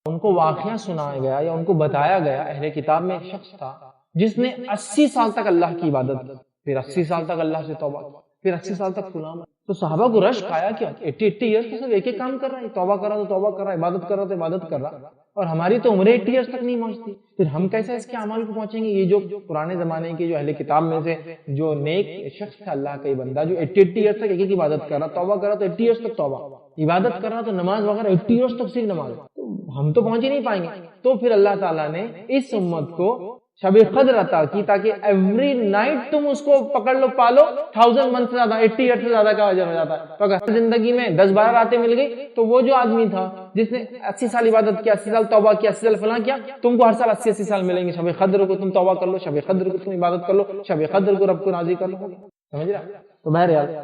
ان کو واقعہ سنایا گیا یا ان کو بتایا گیا، اہل کتاب میں ایک شخص تھا جس نے 80 سال تک اللہ کی عبادت کی، پھر 80 سال تک اللہ سے توبہ کی، پھر 80 سال تک غلام. تو صحابہ کو رشک آیا کہ 80 ایئرس کے سب ایک ایک کام کر رہا ہے، توبہ کر رہا تو توبہ کر رہا ہے، عبادت کر رہا تو عبادت کر رہا، اور ہماری تو عمریں 80 ایئرس تک نہیں پہنچتی، پھر ہم کیسے اس کے اعمال کو پہنچیں گے. یہ جو پرانے زمانے کے جو اہل کتاب میں سے جو نیک شخص تھا، اللہ کا بندہ جو 80 ایئرس تک ایک ایک عبادت کر رہا، توبہ کر رہا تو 80 ایئرس تک توبہ، عبادت کر رہا تو نماز وغیرہ 80 ایئرس تک صرف نماز، تو ہم تو پہنچ ہی نہیں پائیں گے. تو پھر اللہ تعالیٰ نے اس امت کو شب قدر عطا کی تاکہ ایوری نائٹ تم اس کو پکڑ لو، پالو، 1000 منتھ سے زیادہ، 80 ایئر سے زیادہ کا اجر ہو جاتا ہے. تو اگر زندگی میں 10-12 راتیں مل گئی تو وہ جو آدمی تھا جس نے 80 سال عبادت کیا، 80 سال توبہ کیا، 80 سال فلاں کیا، تم کو ہر سال 80 سال ملیں گے. شب قدر کو تم توبہ کر لو، شب قدر کو تم عبادت کر لو، شب قدر کو رب کو راضی کر لو. سمجھ رہا؟ تو بہرحال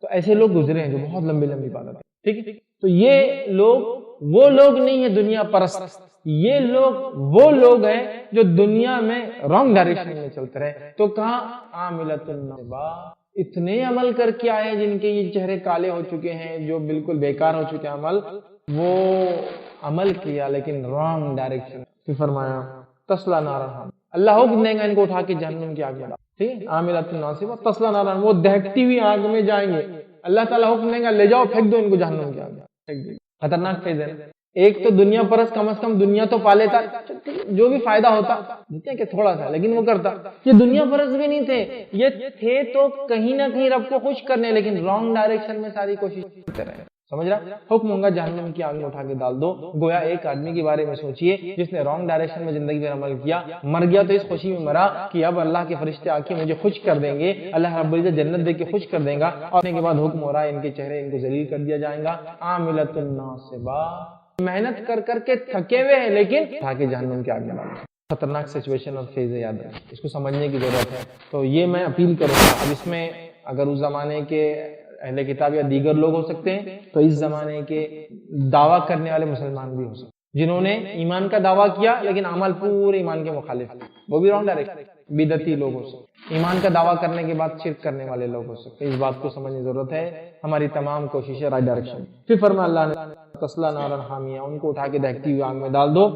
تو ایسے لوگ گزرے ہیں جو بہت لمبی لمبی عبادت. ٹھیک ہے، تو یہ لوگ وہ لوگ نہیں ہیں دنیا پرست، یہ لوگ وہ لوگ ہیں جو دنیا میں رانگ ڈائریکشن میں چلتے رہے. تو کہاں عاملۃ ناصبہ، اتنے عمل کر کے آئے جن کے یہ چہرے کالے ہو چکے ہیں، جو بالکل بیکار ہو چکے ہیں عمل، وہ عمل کیا لیکن رانگ ڈائریکشن. پھر فرمایا تصلی نارا حامیہ، اللہ حکم دے گا ان کو اٹھا کے جہنم کی آگ میں ڈال. ٹھیک ہے، عاملۃ ناصبہ تصلی نارا، وہ دہکتی ہوئی آگ میں جائیں گے. اللہ تعالیٰ حکم دے گا لے جاؤ پھینک دو ان کو جہنم کی آگ میں، پھینک دو. خطرناک فیض ہے. ایک تو دنیا پرست کم از کم دنیا تو پا لیتا، جو بھی فائدہ ہوتا دیتے کہ تھوڑا سا، لیکن وہ کرتا. یہ دنیا پرست بھی نہیں تھے، یہ تھے تو کہیں نہ کہیں رب کو خوش کرنے، لیکن رانگ ڈائریکشن میں ساری کوشش کرتے رہے. سمجھ رہا؟ حکم ہوں گا جہنم کی آگ میں اٹھا کے ڈال دو. گویا ایک آدمی کے بارے میں سوچئے جس نے رانگ ڈائریکشن میں زندگی میں عمل کیا، مر گیا تو اس خوشی میں مرا کہ اب اللہ کے فرشتے آ کے مجھے خوش کر دیں گے، اللہ رب العزت جنت دے کے خوش کر دیں گا. اور کے بعد حکم ہو رہا ہے ان کے چہرے ان کو ذلیل کر دیا جائے گا. عاملۃ ناصبہ، محنت کر کر کے تھکے ہوئے ہیں لیکن اٹھا کے جہنم کے آگ میں ڈال. خطرناک سچویشن اور فیز ہے، یاد ہے، اس کو سمجھنے کی ضرورت ہے. تو یہ میں اپیل کروں گا. اب اس میں اگر اس زمانے کے اہل کتاب یا دیگر لوگ ہو سکتے ہیں، تو اس زمانے کے دعویٰ کرنے والے مسلمان بھی ہو سکتے ہیں جنہوں نے ایمان کا دعویٰ کیا لیکن عمل پورے ایمان کے مخالف، وہ بھی رانگ ڈائریکشن. بدعتی لوگ ہو سکتے ہیں، ایمان کا دعویٰ کرنے کے بعد شرک کرنے والے لوگ ہو سکتے ہیں. اس بات کو سمجھنے کی ضرورت ہے. ہماری تمام کوششیں رائٹ ڈائریکشن. پھر فرمایا اللہ نے تصلی نارا حامیہ، ان کو اٹھا کے دہکتی ہوئی آگ میں ڈال دو.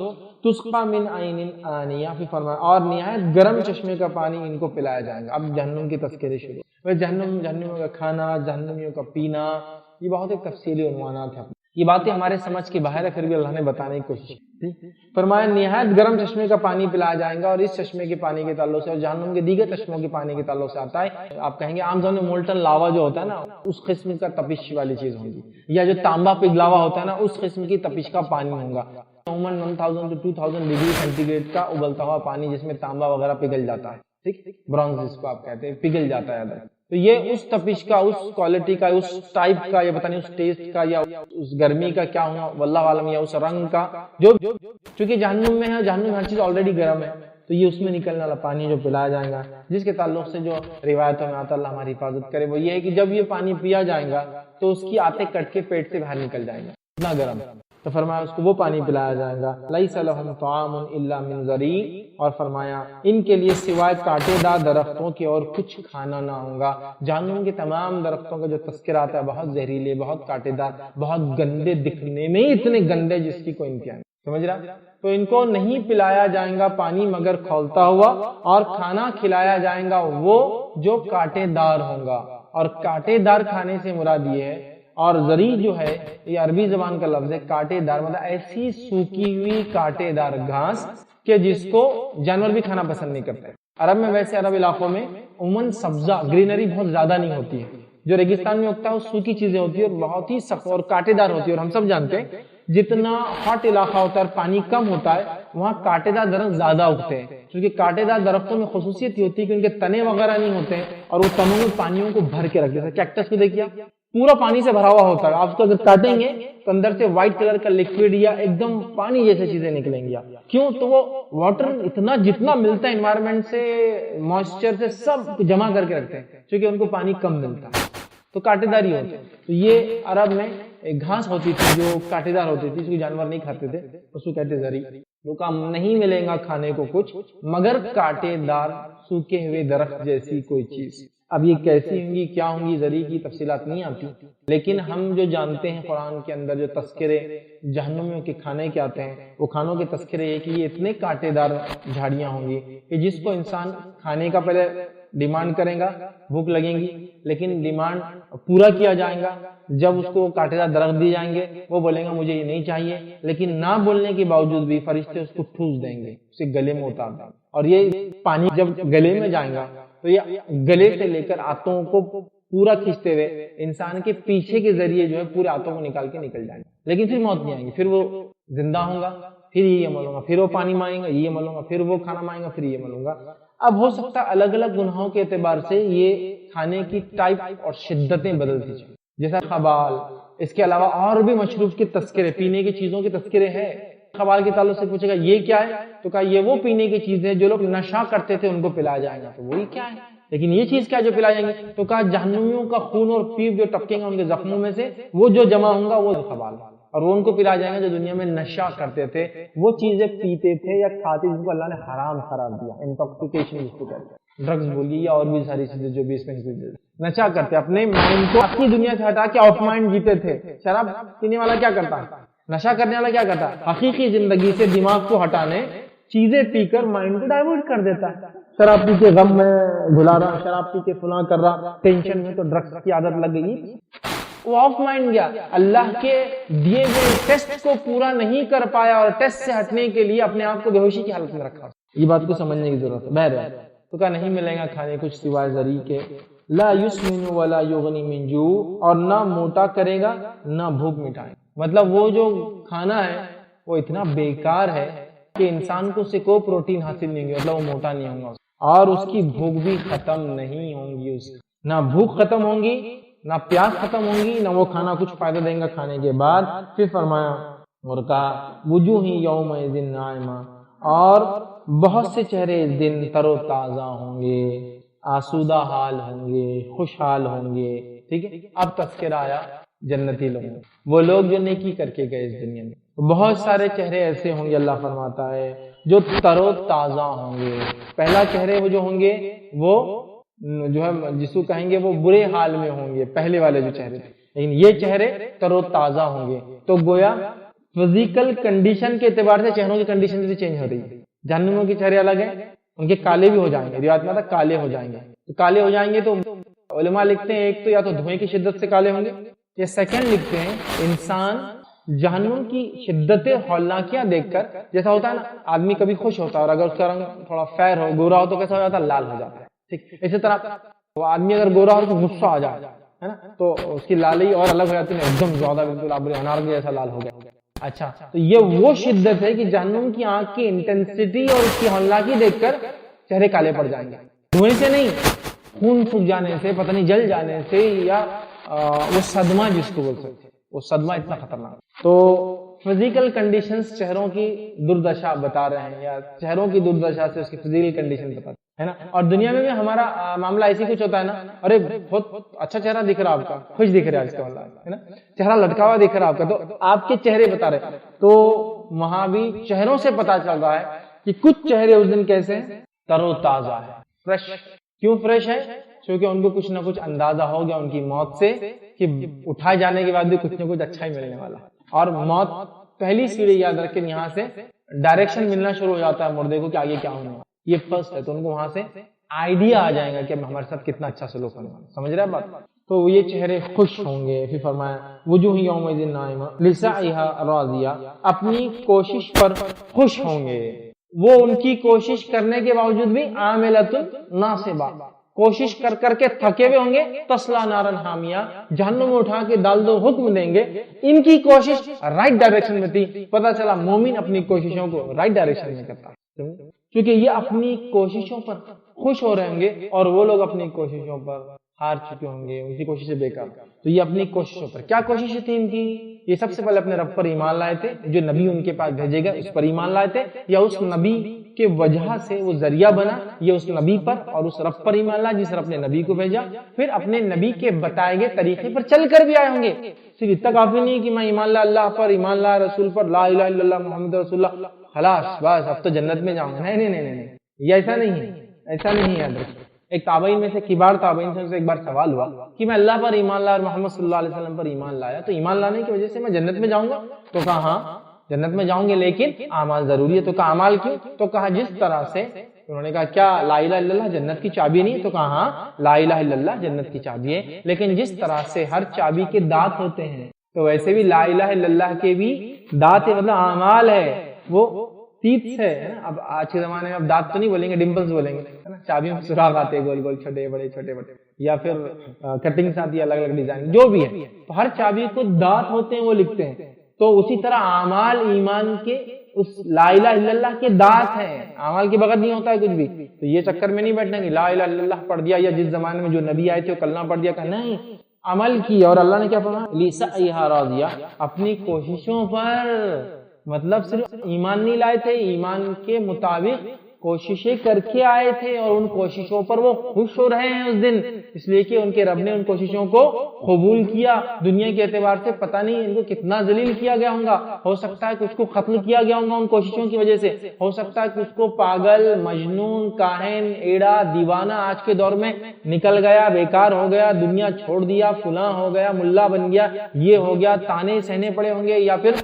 تسقی من عین آنیہ، پھر فرمایا اور نہایت گرم چشمے کا پانی ان کو پلایا جائے گا. اب جہنم کے تذکرے شروع. جہنمیوں کا کھانا، جہنمیوں کا پینا، یہ بہت ایک تفصیلی عنوانات ہیں. یہ باتیں ہمارے سمجھ کے باہر ہے، پھر بھی اللہ نے بتانے کی کوشش کی. فرمایا نہایت گرم چشمے کا پانی پلایا جائے گا، اور اس چشمے کے پانی کے تعلق سے اور جہنم کے دیگر چشموں کے پانی کے تعلق سے آتا ہے. آپ کہیں گے عام طور میں مولٹن لاوا جو ہوتا ہے نا، اس قسم کا تپش والی چیز ہوگی، یا جو تانبا پگھلاوا ہوتا ہے نا، اس قسم کی تپش کا پانی ہوگا. عموماً 1000 to 2000 ڈگری سینٹی گریڈ کا ابلتا ہوا پانی جس میں تانبا وغیرہ پگھل جاتا ہے. ٹھیک، برونز جس کو آپ کہتے ہیں، پگھل جاتا ہے. تو یہ اس تپش کا، اس کوالٹی کا، اس ٹائپ کا، یا پتہ نہیں اس ٹیسٹ کا، یا اس گرمی کا کیا ہونا واللہ عالم، یا اس رنگ کا، جو چونکہ جہنم میں ہے، جہنم میں ہر چیز آلریڈی گرم ہے، تو یہ اس میں نکلنے والا پانی جو پلایا جائے گا، جس کے تعلق سے جو روایتوں میں آتا، اللہ ہماری حفاظت کرے، وہ یہ ہے کہ جب یہ پانی پیا جائے گا تو اس کی آتے کٹ کے پیٹ سے باہر نکل جائے گا، اتنا گرم. تو فرمایا اس کو وہ پانی پلایا جائے گا. لیس لہم طعام الا من ضریع، اور فرمایا ان کے لیے سوائے کانٹے دار درختوں کے اور کچھ کھانا نہ ہوگا. جہنم کے تمام درختوں کا جو تذکرہ آتا ہے بہت زہریلے، بہت کانٹے دار، بہت گندے، دکھنے میں اتنے گندے جس کی کوئی امتحان. سمجھ رہا؟ تو ان کو نہیں پلایا جائے گا پانی مگر کھولتا ہوا، اور کھانا کھلایا جائے گا وہ جو کانٹے دار ہوگا، اور کانٹے دار کھانے سے مراد یہ ہے، اور زری جو ہے یہ عربی زبان کا لفظ ہے، کانٹے دار مطلب ایسی سوکھی ہوئی کانٹے دار گھاس کہ جس کو جانور بھی کھانا پسند نہیں کرتے۔ عرب میں ویسے عرب علاقوں میں عموماً سبزہ گرینری بہت زیادہ نہیں ہوتی ہے، جو ریگستان میں اگتا ہے وہ سوکھی چیزیں ہوتی ہے اور بہت ہی سخت اور کانٹے دار ہوتی ہے، اور ہم سب جانتے ہیں جتنا ہاٹ علاقہ ہوتا ہے اور پانی کم ہوتا ہے وہاں کانٹے دار درخت زیادہ اگتے ہیں، کیونکہ کانٹے دار درختوں میں خصوصیت یہ ہوتی ہے کہ ان کے تنے وغیرہ نہیں ہوتے ہیں اور وہ تنوں میں پانیوں کو بھر کے رکھتے ہیں۔ کیکٹس کو دیکھیے پورا پانی سے بھرا ہوا ہوتا ہے، آپ اس کو اگر کاٹیں گے تو اندر سے وائٹ کلر کا لکوڈ یا ایک دم پانی جیسے چیزیں نکلیں گی۔ کیوں؟ تو وہ واٹر اتنا جتنا ملتا ہے انوائرمنٹ سے، موئسچر سے، سب جمع کر کے رکھتے ہیں کیونکہ ان کو پانی کم ملتا ہے، تو کانٹے دار ہی ہوتے ہیں۔ تو یہ عرب میں ایک گھاس ہوتی تھی جو کانٹے دار ہوتی تھی، اس کو جانور نہیں کھاتے تھے، اس کو کہتے زری۔ وہ کام نہیں ملے گا کھانے کو کچھ مگر کانٹے دار سوکھے ہوئے درخت جیسی کوئی چیز۔ اب یہ کیسی ہوں گی، کیا ہوں گی، زری کی تفصیلات نہیں آتی، لیکن ہم جو جانتے ہیں قرآن کے اندر جو تذکرے جہنمیوں کے کھانے کے آتے ہیں، وہ کھانوں کے تذکرے یہ کہ یہ اتنے کانٹے دار جھاڑیاں ہوں گی کہ جس کو انسان کھانے کا پہلے ڈیمانڈ کرے گا، بھوک لگیں گی، لیکن ڈیمانڈ پورا کیا جائے گا جب اس کو کانٹے دار درخت دیے جائیں گے، وہ بولیں گا مجھے یہ نہیں چاہیے، لیکن نہ بولنے کے باوجود بھی فرشتے اس کو ٹھوس دیں گے، اسے گلے میں اتار دیں گے، اور یہ پانی جب گلے میں جائے گا تو یہ گلے سے لے کر آنتوں کو پورا کھینچتے ہوئے انسان کے پیچھے کے ذریعے جو ہے پورے آنتوں کو نکال کے نکل جائیں گے، لیکن پھر موت نہیں آئیں گی، پھر وہ زندہ ہوں گا، پھر یہ عمل ہوگا، پھر وہ پانی مانگیں گا، یہ عمل ہوگا، پھر وہ کھانا مانگیں گا، پھر یہ عمل ہوگا۔ اب ہو سکتا ہے الگ الگ گناہوں کے اعتبار سے یہ کھانے کی ٹائپ اور شدتیں بدلتی جائیں، جیسا خبال، اس کے علاوہ اور بھی مشروب کے تذکرے، پینے کی چیزوں کے تذکرے ہے۔ خبال کے تعلق سے پوچھے گا یہ کیا ہے، تو کہا یہ وہ پینے کی چیزیں جو لوگ نشہ کرتے تھے ان کو پلایا جائے گا، تو وہی کیا ہے، لیکن یہ چیز کیا جو پلائی جائیں گے، تو کہا جہنمیوں کا خون اور پیپ جو ٹپکیں گا ان کے زخموں میں سے، وہ جو جمع ہوں گا وہ خبال، اور وہ ان کو پلایا جائے گا جو دنیا میں نشہ کرتے تھے، وہ چیزیں پیتے تھے یا کھاتے جن کو اللہ نے حرام قرار دیا، انٹاکسیکیشن جس کو کہتے ہیں، ڈرگز بولیے یا اور بھی ساری چیزیں جو بھی اس میں نشہ کرتے، اپنے مائنڈ کو اپنی دنیا سے ہٹا کے آف مائنڈ جیتے تھے۔ شراب پینے والا کیا کرتا ہے، نشہ کرنے والا کیا کرتا ہے، حقیقی زندگی سے دماغ کو ہٹانے چیزیں پی کر مائنڈ کو ڈائیورٹ کر دیتا ہے، شراب پی کے غم میں بھلا رہا، شراب پی کے فلاں کر رہا، ٹینشن میں تو ڈرگز کی عادت لگ گئی، وہ آف مائنڈ گیا، اللہ کے دیے ہوئے ٹیسٹ کو پورا نہیں کر پایا اور ٹیسٹ سے ہٹنے کے لیے اپنے آپ کو بے ہوشی کی حالت میں رکھا۔ یہ بات کو سمجھنے کی ضرورت ہے۔ بہرحال تو کہا نہیں ملے گا کھانے کچھ سوائے زری کے، لا یسمن ولا یغنی من جوع، اور نہ موٹا کرے گا نہ بھوک مٹائے، مطلب وہ جو کھانا ہے وہ اتنا بیکار ہے کہ انسان کو سے کوئی پروٹین حاصل نہیں ہوگا، مطلب وہ موٹا نہیں ہوگا اور اس کی بھوک بھی ختم نہیں ہوں گی، اس نہ بھوک ختم ہوں گی نہ پیاس ختم ہوں گی، نہ وہ کھانا کچھ فائدہ دیں گا کھانے کے بعد۔ پھر فرمایا اور کہا وجوہ یومئذ ناعمہ، اور بہت سے چہرے اس دن تر و تازہ ہوں گے، آسودہ حال ہوں گے، خوشحال ہوں گے۔ ٹھیک ہے، اب تذکرہ آیا جنتی لوگوں، وہ لوگ جو نیکی کر کے گئے اس دنیا میں، بہت سارے چہرے ایسے ہوں گے اللہ فرماتا ہے جو تر و تازہ ہوں گے۔ پہلا چہرے وہ جو ہوں گے وہ جو ہے جس کو کہیں گے وہ برے حال میں ہوں گے، پہلے والے جو چہرے تھے، لیکن یہ چہرے تر و تازہ ہوں گے۔ تو گویا فزیکل کنڈیشن کے اعتبار سے چہروں کی کنڈیشن بھی چینج ہو رہی ہے۔ جہنمیوں کے چہرے الگ ہیں، ان کے کالے بھی ہو جائیں گے، روایت میں تھا کالے ہو جائیں گے، تو کالے ہو جائیں گے تو علماء لکھتے ہیں ایک تو یا تو دھوئیں کی شدت سے کالے ہوں گے، یا سیکنڈ لکھتے ہیں انسان جہنم کی شدت ہولناکیاں دیکھ کر، جیسا ہوتا ہے نا آدمی کبھی خوش ہوتا ہے اور اگر اس کا رنگ تھوڑا فیر ہو، گورا ہو تو کیسا ہو جاتا ہے، لال ہو جاتا ہے۔ ٹھیک، اسی طرح وہ آدمی اگر گورا ہو تو غصہ آ جائے ہے نا، تو اس کی لالی اور الگ ہو جاتی ہے، ایک دم زیادہ بالکل ابر انار کے جیسا لال ہو گیا۔ اچھا، تو یہ وہ شدت ہے کہ جہنم کی آنکھ کی انٹینسٹی اور اس کی ہولناکی دیکھ کر چہرے کالے پڑ جائیں گے، دھوئیں سے نہیں، خون پھک جانے سے، پتہ نہیں جل جانے سے، یا وہ صدمہ جس کو بول سکتے، وہ صدمہ اتنا خطرناک۔ تو فزیکل کنڈیشنز چہروں کی دردشا بتا رہے ہیں، یا چہروں کی دردشا سے اس کی فزیکل کنڈیشن بتا ہے نا۔ اور دنیا میں بھی ہمارا معاملہ ایسی کچھ ہوتا ہے نا، ارے بہت اچھا چہرہ دکھ رہا آپ کا، خوش دکھ رہا ہے اس کا مطلب ہے نا، چہرہ لٹکا ہوا دکھ رہا آپ کا، تو آپ کے چہرے بتا رہے، تو وہاں بھی چہروں سے پتا چل رہا ہے کہ کچھ چہرے اس دن کیسے ہیں، تر و تازہ ہے، فریش۔ کیوں فریش ہے؟ کیونکہ ان کو کچھ نہ کچھ اندازہ ہو گیا ان کی موت سے کہ اٹھائے جانے کے بعد بھی کچھ نہ کچھ اچھا ہی ملنے والا ہے، اور موت پہلی سیڑھی یاد رکھیں، یہاں سے ڈائریکشن ملنا شروع ہو جاتا ہے مردے کو کہ آگے کیا ہونے والا، یہ فرسٹ ہے، تو ان کو وہاں سے آئیڈیا آ جائے گا کہ ہمارے ساتھ کتنا اچھا سلوک ہونے والا، سمجھ رہے ہیں بات؟ تو یہ چہرے خوش ہوں گے. پھر فرمایا وجوہ یومئذ ناعمہ لسعیہا راضیہ، اپنی کوشش پر خوش ہوں گے، وہ ان کی کوشش کرنے کے باوجود بھی عاملۃ ناصبہ، کوشش کر کر کے تھکے ہوئے ہوں گے. تسلا نارن حامیہ، جہنم میں اٹھا کے ڈال دو، حکم دیں گے. ان کی کوشش رائٹ ڈائریکشن میں تھی، پتہ چلا مومن اپنی کوششوں کو رائٹ ڈائریکشن میں کرتا ہے، کیونکہ یہ اپنی کوششوں پر خوش ہو رہے ہوں گے اور وہ لوگ اپنی کوششوں پر ہار چکے ہوں گے، ان کی کوششیں بیکار. تو یہ اپنی کوششوں پر، کیا کوششیں تھیں ان کی؟ یہ سب سے پہلے اپنے رب پر ایمان لائے تھے، جو نبی ان کے پاس بھیجے گا اس پر ایمان لائے تھے، یا اس نبی کے وجہ سے وہ ذریعہ بنا، یہ اس نبی پر اور اس رب پر ایمان لائے جس نے اپنے نبی کو بھیجا. پھر اپنے نبی کے بتائے گئے طریقے پر چل کر بھی آئے ہوں گے. صرف اتنا کافی نہیں کہ میں ایمان لا اللہ پر، ایمان لا رسول پر، لا الہ الا اللہ محمد رسول اللہ، خلاص بس اب تو جنت میں جاؤں گا. نہیں نہیں نہیں نہیں، یہ ایسا نہیں ہے، ایسا نہیں ہے. یاد رکھیں، ایک تابعین میں سے کبار تابعین سے ایک بار سوال ہوا کہ میں اللہ پر ایمان لایا اور محمد صلی اللہ علیہ وسلم پر ایمان لایا، تو ایمان لانے کی وجہ سے میں جنت میں جاؤں گا؟ تو کہا ہاں جنت میں جاؤں گے، لیکن اعمال ضروری ہے. تو کہا اعمال کیوں؟ تو کہا جس طرح سے، انہوں نے کہا کیا لا الہ الا اللہ جنت کی چابی نہیں؟ تو کہا ہاں لا الہ الا اللہ جنت کی چابی ہے، لیکن جس طرح سے ہر چابی کے دانت ہوتے ہیں تو ویسے بھی لا الہ الا اللہ کے بھی دانت ہے، مطلب اعمال ہے، وہ تیت ہے نا. اب آج کے زمانے میں اب دانت تو نہیں بولیں گے، ڈمپلز بولیں گے، چابیوں میں سراغ آتے ہیں، گول گول، چھوٹے بڑے چھوٹے بڑے، یا پھر کٹنگز آتی ہے الگ الگ ڈیزائن، جو بھی ہے. تو ہر چابی کو دانت ہوتے ہیں، وہ لکھتے ہیں. تو اسی طرح اعمال ایمان کے اس لا الہ الا اللہ کے دانت ہیں، اعمال کے بغیر نہیں ہوتا ہے کچھ بھی. تو یہ چکر میں نہیں بیٹھنا کہ لا الہ الا اللہ پڑھ دیا، یا جس زمانے میں جو نبی آئے تھے وہ کلمہ پڑھ دیا، کہ نہیں، عمل کیا. اور اللہ نے کیا فرمایا؟ لسعیہا راضیہ، اپنی کوششوں پر، مطلب صرف ایمان نہیں لائے تھے، ایمان کے مطابق کوششیں کر کے آئے تھے، اور ان کوششوں پر وہ خوش ہو رہے ہیں اس دن، اس لیے کہ ان کے رب نے ان کوششوں کو قبول کیا. دنیا کے اعتبار سے پتہ نہیں ان کو کتنا ذلیل کیا گیا ہوگا، ہو سکتا ہے کچھ کو قتل کیا گیا ہوگا ان کوششوں کی وجہ سے، ہو سکتا ہے کچھ کو پاگل، مجنون، کاہن، ایڑا، دیوانہ آج کے دور میں نکل گیا، بیکار ہو گیا، دنیا چھوڑ دیا، فلاں ہو گیا، ملا بن گیا، یہ ہو گیا، تانے سہنے پڑے ہوں گے. یا پھر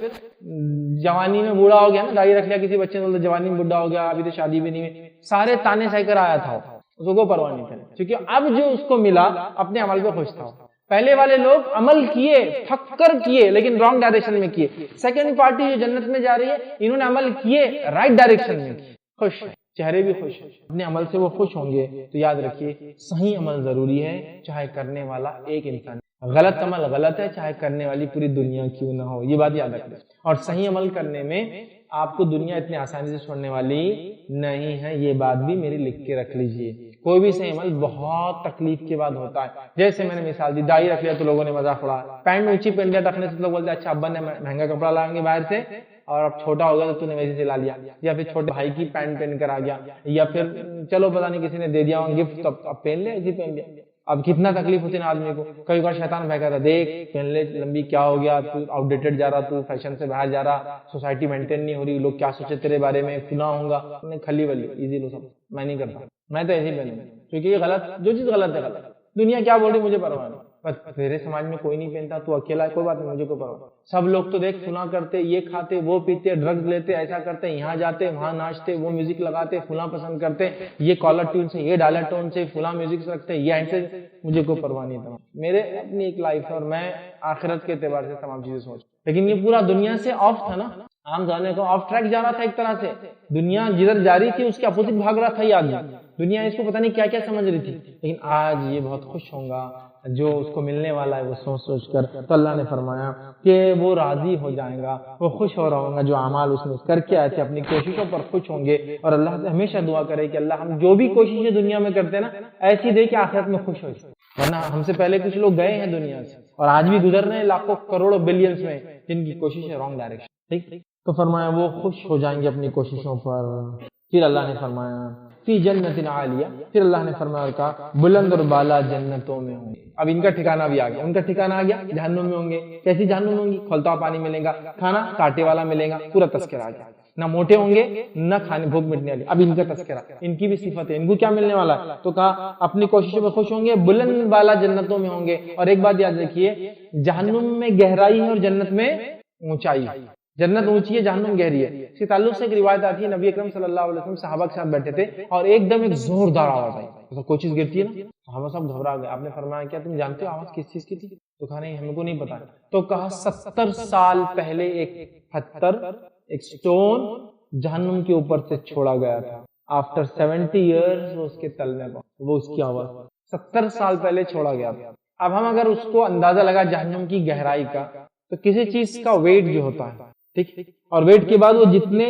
جوانی میں بوڑھا ہو گیا نا، داڑھی رکھ لیا کسی بچے نے، جوانی میں بوڑھا ہو گیا، ابھی تو شادی بھی نہیں ہوئی، سارے تانے سہ کر آیا تھا، اس کو پرواہ نہیں تھی، کیونکہ اب جو اس کو ملا اپنے عمل پہ خوش تھا. پہلے والے لوگ عمل کیے، تھک کر کیے، لیکن رانگ ڈائریکشن میں کیے. سیکنڈ پارٹی جو جنت میں جا رہی ہے، انہوں نے عمل کیے رائٹ ڈائریکشن میں، خوش، چہرے بھی خوش ہیں، اپنے عمل سے وہ خوش ہوں گے. تو یاد رکھیے صحیح عمل ضروری ہے، چاہے کرنے والا ایک انسان. غلط عمل غلط ہے، چاہے کرنے والی پوری دنیا کیوں نہ ہو، یہ بات یاد رکھیں. اور صحیح عمل کرنے میں آپ کو دنیا اتنی آسانی سے چھوڑنے والی نہیں ہے، یہ بات بھی میری لکھ کے رکھ لیجئے. کوئی بھی صحیح عمل بہت تکلیف کے بعد ہوتا ہے. جیسے میں نے مثال دی، داڑھی رکھ لیا تو لوگوں نے مذاق اڑایا، پینٹ اونچی پہن لیا رکھنے سے لوگ بولتے ہیں اچھا ابا نے مہنگا کپڑا لائیں گے باہر سے، اور اب چھوٹا ہو گیا تو نے ویسے سے لا لیا. یا پھر چھوٹے بھائی کی پینٹ پہن کر آ گیا، یا پھر چلو پتہ نہیں کسی نے دے دیا گفٹ تو اب پہن لے، ایسے پہن لیا. اب کتنا تکلیف ہوتی ہے نا آدمی کو. کئی بار شیطان بہکا تھا، دیکھ پہن لے لمبی، کیا ہو گیا، تو آؤٹ ڈیٹڈ جا رہا، تو فیشن سے باہر جا رہا، سوسائٹی مینٹین نہیں ہو رہی، لوگ کیا سوچے تیرے بارے میں، فلاں ہوگا. کھلی ولی ایزی لو، سب میں نہیں کرتا، میں تو ایسے ہی پہنوں، کیونکہ یہ غلط، جو چیز غلط ہے غلط. دنیا کیا بول رہی مجھے پرواہ نہیں، بس میرے سماج میں کوئی نہیں پہنتا، تو اکیلا ہے، کوئی بات نہیں، مجھے کوئی پرواہ. سب لوگ تو دیکھ فلاں کرتے، یہ کھاتے، وہ پیتے، ڈرگز لیتے، ایسا کرتے، یہاں جاتے، وہاں ناچتے، وہ میوزک لگاتے، فلاں پسند کرتے، یہ کالر ٹیون سے، یہ ڈالر ٹون سے، فلاں میوزک رکھتے، یہ ایسے. مجھے کوئی پرواہ نہیں تھا، میرے اپنی ایک لائف ہے، اور میں آخرت کے اعتبار سے تمام چیزیں سوچ. لیکن یہ پورا دنیا سے آف تھا نا، عام جانے کو آف ٹریک جا رہا تھا ایک طرح سے. دنیا جدھر جاری تھی اس کے اپوزٹ بھاگ رہا تھا یہ آدمی. دنیا اس کو پتہ نہیں کیا کیا سمجھ رہی تھی، لیکن آج یہ بہت خوش ہوگا جو اس کو ملنے والا ہے وہ سوچ سوچ کر. تو اللہ نے فرمایا کہ وہ راضی ہو جائے گا، وہ خوش ہو رہا ہوگا جو اعمال اس نے کر کے آئے تھے، اپنی کوششوں پر خوش ہوں گے. اور اللہ سے ہمیشہ دعا کرے کہ اللہ ہم جو بھی کوششیں دنیا میں کرتے ہیں نا، ایسی دے کہ آخرت میں خوش ہو جائے. ورنہ ہم سے پہلے کچھ لوگ گئے ہیں دنیا سے، اور آج بھی گزر رہے ہیں لاکھوں کروڑوں بلینز میں، جن کی کوشش ہے رانگ ڈائریکشن. ٹھیک، تو فرمایا وہ خوش ہو جائیں گے اپنی کوششوں پر. پھر اللہ نے فرمایا فی جنت عالیہ، پھر اللہ نے فرمایا اور کہا بلند اور بالا جنتوں میں ہوں گے. اب ان کا ٹھکانہ بھی آ گیا، ان کا ٹھکانہ آ گیا، جہنم میں ہوں گے. کیسی جہنم میں ہوں گی؟ کھولتا ہوا پانی ملے گا، کھانا کانٹے والا ملے گا، پورا تذکرہ آ گیا. نہ موٹے ہوں گے نہ کھانے بھوک مٹنے والی. اب ان کا تذکرہ، ان کی بھی صفت ہے، ان کو کیا ملنے والا ہے. تو کہا اپنی کوششوں میں خوش ہوں گے، بلند بالا جنتوں میں ہوں گے. اور ایک بات یاد رکھیے، جہنم میں گہرائی ہے اور جنت میں اونچائی ہے. جنت اونچی ہے، جہنم گہری ہے. اس کے تعلق سے ایک روایت آتی ہے، نبی اکرم صلی اللہ علیہ وسلم صحابہ کے ساتھ بیٹھے تھے اور ایک دم ایک زوردار آواز آئی، مطلب کوئی چیز گرتی ہے نا، صحابہ صاحب گھبرا گئے. آپ نے فرمایا کیا تم جانتے ہو آواز کس چیز کی تھی؟ تو کہا نہیں، ہم کو نہیں پتا. تو کہا 70 سال پہلے ایک پتھر، ایک سٹون جہنم کے اوپر سے چھوڑا گیا تھا. آفٹر 70 ایئرز وہ اس کے تل میں پہنچا، وہ اس کی آواز 70 سال پہلے چھوڑا گیا تھا. اب ہم اگر اس کو اندازہ لگا جہنم کی گہرائی کا، تو کسی چیز کا ویٹ جو ہوتا ہے، ٹھیک، اور ویٹ کے بعد وہ جتنے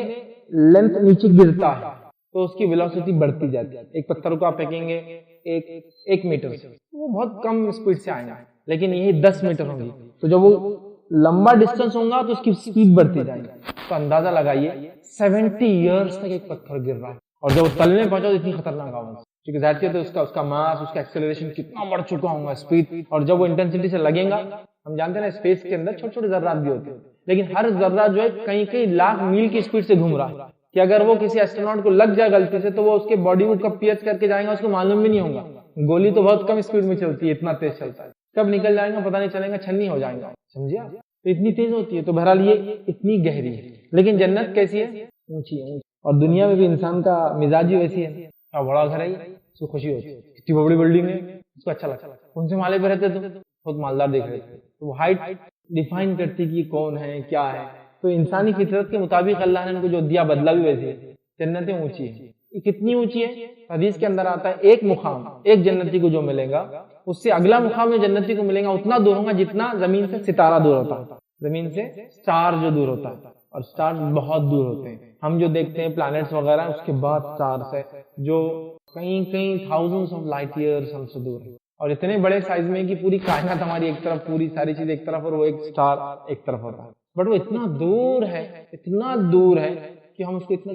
لینتھ نیچے گرتا ہے تو اس کی ویلوسٹی بڑھتی جاتی ہے. ایک پتھر کو آپ پھینکیں گے ایک میٹر سے، وہ بہت کم اسپیڈ سے آئے گا، لیکن یہی 10 میٹر ہوگی، تو جب وہ لمبا ڈسٹینس ہوگا تو اس کی اسپیڈ بڑھتی جائے گی. تو اندازہ لگائیے 70 ایئرز تک ایک پتھر گر رہا ہے، اور جب وہ تل میں پہنچا تو اتنی خطرناک آواز، کیونکہ ظاہر سی ہے اس کا ماس، اس کا ایکسیلریشن کتنا بڑھ چکا ہوگا اسپیڈ، اور جب وہ انٹینسٹی سے لگے گا، ہم جانتے ہیں نا اسپیس کے اندر چھوٹے چھوٹے ذرات بھی ہوتے ہیں، لیکن ہر ذرہ جو ہے کئی لاکھ میل کی اسپیڈ سے گھوم رہا ہے، کہ اگر وہ کسی ایسٹروناٹ کو لگ جائے غلطی سے تو وہ اس کے باڈی کو کب پیچ کر کے جائے گا اس کو معلوم بھی نہیں ہوگا. گولی تو بہت کم اسپیڈ میں چلتی ہے، اتنا تیز چلتا ہے، کب نکل جائے گا پتہ نہیں چلے گا، چھنی ہو جائے گا، سمجھے آپ؟ تو اتنی تیز ہوتی ہے. تو بہرحال یہ اتنی گہری ہے. لیکن جنت کیسی ہے؟ اونچی ہے. اور دنیا میں بھی انسان کا مزاج ہی ویسی ہے، بڑا گھر ہے اس کو خوشی ہوتی ہے، اتنی بڑی بلڈنگ ہے اس کو اچھا لگتا ہے. کون سے مالے پہ رہتے تم؟ بہت مالدار دیکھ رہے تھے. تو وہ ہائٹ ڈیفائن کرتی کہ کون ہے کیا ہے. تو انسانی فطرت کے مطابق اللہ نے ان کو جو دیا بدلا بھی ویسے ہے. جنتیں اونچی ہیں. کتنی اونچی ہے؟ حدیث کے اندر آتا ہے ایک مقام ایک جنتی کو جو ملے گا اس سے اگلا مقام جو جنتی کو ملے گا اتنا دور ہوگا جتنا زمین سے ستارہ دور ہوتا ہے، زمین سے سٹار جو دور ہوتا ہے، اور سٹار بہت دور ہوتے ہیں. ہم جو دیکھتے ہیں پلانٹس وغیرہ، اس کے بعد سٹارز ہے جو کئی تھاؤزنڈز آف لائٹ ایئرز ہم سے دور ہے، اور اتنے بڑے سائز میں کہ پوری کائنات ہماری ایک طرف، پوری ساری چیز ایک طرف، اور وہ ایک سٹار ایک طرف ہوتا ہے. بٹ وہ اتنا دور ہے کہ ہم اس کو اتنا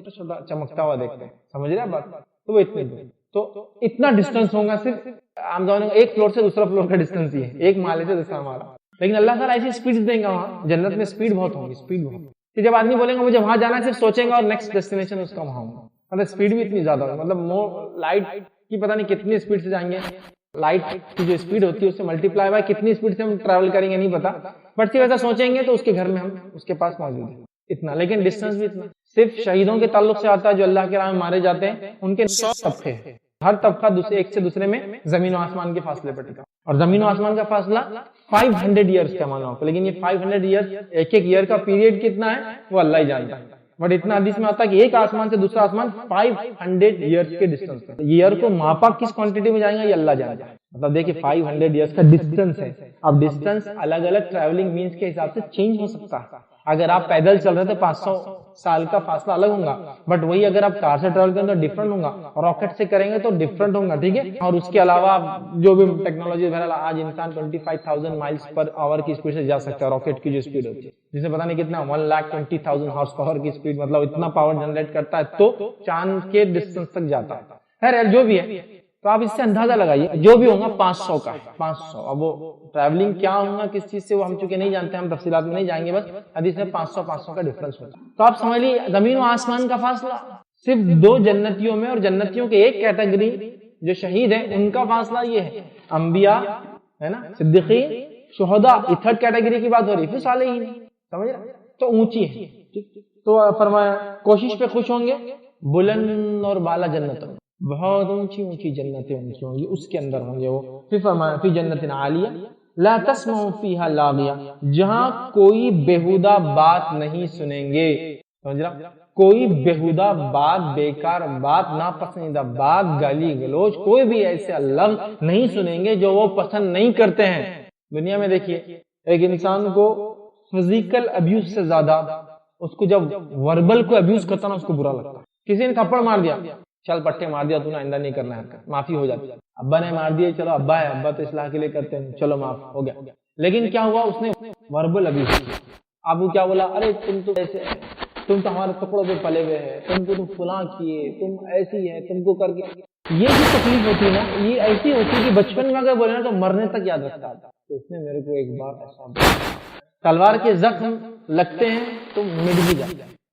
چمکتا ہوا دیکھتے ہیں. سمجھ رہے ہیں بات؟ تو وہ اتنے دور، تو اتنا ڈسٹینس ہوگا صرف عام زمانے میں ایک فلور سے دوسرا فلور کا ڈسٹینس ہی ہے، ایک مالے سے دوسرا مالا. لیکن اللہ تعالیٰ ایسی اسپیڈ دیں گا وہاں جنت میں، اسپیڈ بہت ہوگی، اسپیڈ بہت، کہ جب آدمی بولے گا مجھے وہاں جانا ہے صرف سوچیں گا اور نیکسٹ ڈیسٹینیشن اس کا وہاں ہوگا. مطلب اسپیڈ بھی اتنی زیادہ ہوگی، مطلب لائٹ کی پتہ نہیں کتنی اسپیڈ سے جائیں گے. لائٹ کی جو اسپیڈ ہوتی ہے اس سے ملٹیپلائی بائی کتنی اسپیڈ سے ہم ٹریول کریں گے نہیں پتا، بٹ صرف ایسا سوچیں گے تو اس کے گھر میں ہم اس کے پاس موجود ہیں. اتنا، لیکن ڈسٹینس بھی اتنا. صرف شہیدوں کے تعلق سے آتا ہے جو اللہ کے راہ میں مارے جاتے ہیں، ان کے 100 طبقے ہیں، ہر طبقہ ایک سے دوسرے میں زمین و آسمان کے فاصلے پر ٹکا، اور زمین و آسمان کا فاصلہ 500 ایئرز کا مانا ہوتا ہے. لیکن یہ 500 ایئرز، ایک ایئر کا پیریڈ کتنا ہے وہ اللہ ہی جانتا ہے. بٹ اتنا حدیث میں آتا ہے کہ ایک آسمان سے دوسرا آسمان 500 ایئرز کے ڈسٹینس پر. ایئر کو ماپا کس کوانٹٹی میں جائیں گا یہ اللہ جانتا ہے. مطلب دیکھیں 500 ایئرز کا ڈسٹینس ہے. اب ڈسٹینس الگ الگ ٹریولنگ مینس کے حساب سے چینج ہو سکتا ہے. اگر آپ پیدل چل رہے تھے 500 سال کا فاصلہ الگ ہوگا، بٹ وہی اگر آپ کار سے ٹریول کریں تو ڈفرنٹ ہوگا، راکٹ سے کریں گے تو ڈفرنٹ ہوگا، ٹھیک ہے. اور اس کے علاوہ جو بھی ٹیکنالوجی، بہرحال آج انسان 25,000 مائلز پر آور کی اسپیڈ سے جا سکتا ہے، راکٹ کی جو اسپیڈ ہوتی ہے جسے پتا نہیں کتنا 1,20,000 ہارس پاور کی اسپیڈ، مطلب اتنا پاور جنریٹ کرتا ہے تو چاند کے ڈسٹینس تک جاتا ہے. خیر جو بھی ہے، تو آپ اس سے اندازہ لگائیے جو بھی ہوگا 500 کا 500. اب وہ ٹریولنگ کیا ہوگا کس چیز سے وہ ہم چونکہ نہیں جانتے، ہم تفصیلات میں نہیں جائیں گے، بس حدیث میں 500 کا ڈفرنس ہوتا ہے. تو آپ سمجھ لیجیے زمین و آسمان کا فاصلہ صرف 2 جنتیوں میں، اور جنتیوں کے ایک کیٹیگری جو شہید ہیں ان کا فاصلہ یہ ہے. انبیاء ہے نا، صدیقین، شہداء، یہ تھرڈ کیٹیگری کی بات ہو رہی ہے، پھر صالحین. سمجھ رہے؟ تو اونچی ہے. تو فرمایا کوشش پہ خوش ہوں گے، بلند اور بالا جنتوں، بہت اونچی جنتیں ان کی ہوں گی، اس کے اندر ہوں گے وہ. پھر فرمایا فی جنت عالیہ لا تسمع فیہا لاغیہ، جہاں کوئی بےہودہ بات نہیں سنیں گے. سمجھ رہا؟ کوئی بےہودہ بات، بیکار بات، ناپسندیدہ بات، گالی گلوچ، کوئی بھی ایسے لفظ نہیں سنیں گے جو وہ پسند نہیں کرتے ہیں. دنیا میں دیکھیے ایک انسان کو فزیکل ابیوز سے زیادہ اس کو جب وربل کو ابیوز کرتا نا اس کو برا لگتا. کسی نے تھپڑ مار دیا، چل پٹے مار دیا تو آئندہ نہیں کرنا ہے، معافی ہو جاتی. ابا نے مار دیا، چلو ابا ہے، ابا تو اصلاح کے لیے کرتے ہیں، چلو معاف ہو گیا. لیکن کیا ہوا، اس نے وربل ابیوز کیا. ابو کیا بولا، ارے تم تو ایسے، تم تو ہمارے ٹکڑوں پہ پلے ہوئے ہیں، تم کو تم فلاں کیے، تم ایسی ہے، تم کو کر کے. یہ جو تکلیف ہوتی ہے نا، یہ ایسی ہوتی ہے کہ بچپن میں اگر بولے نا تو مرنے تک یاد رکھتا تھا. تو اس نے میرے کو ایک بار ایسا، تلوار کے زخم لگتے ہیں تو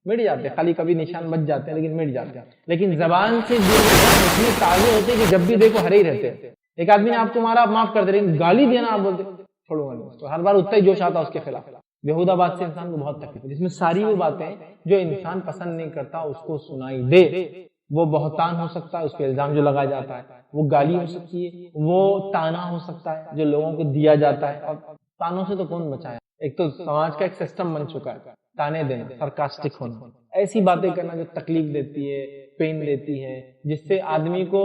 مٹ جاتے، خالی کبھی نشان بچ جاتے ہیں لیکن مٹ جاتے ہیں. لیکن زبان سے جو اتنے تازے ہوتے ہیں کہ جب بھی دیکھو ہرے ہی رہتے ہیں. ایک آدمی نے آپ کو مارا، آپ معاف کر دیں، لیکن گالی دینا آپ بولتے چھوڑوں گا نہیں، تو ہر بار اتنا ہی جوش آتا اس کے خلاف. بیہودہ بات سے انسان کو بہت تکلیف ہے، جس میں ساری وہ باتیں جو انسان پسند نہیں کرتا اس کو سنائی دے. وہ بہتان ہو سکتا ہے، اس پہ الزام جو لگایا جاتا ہے، وہ گالی ہو سکتی ہے، وہ تانا ہو سکتا ہے جو لوگوں کو دیا جاتا ہے. اور تانوں سے تو کون بچایا؟ ایک تو سماج کا ایک سسٹم بن چکا ہے تانے دینا، سرکاسٹک ہونا، ایسی باتیں کرنا جو تکلیف دیتی ہے، پین دیتی ہے، جس سے آدمی کو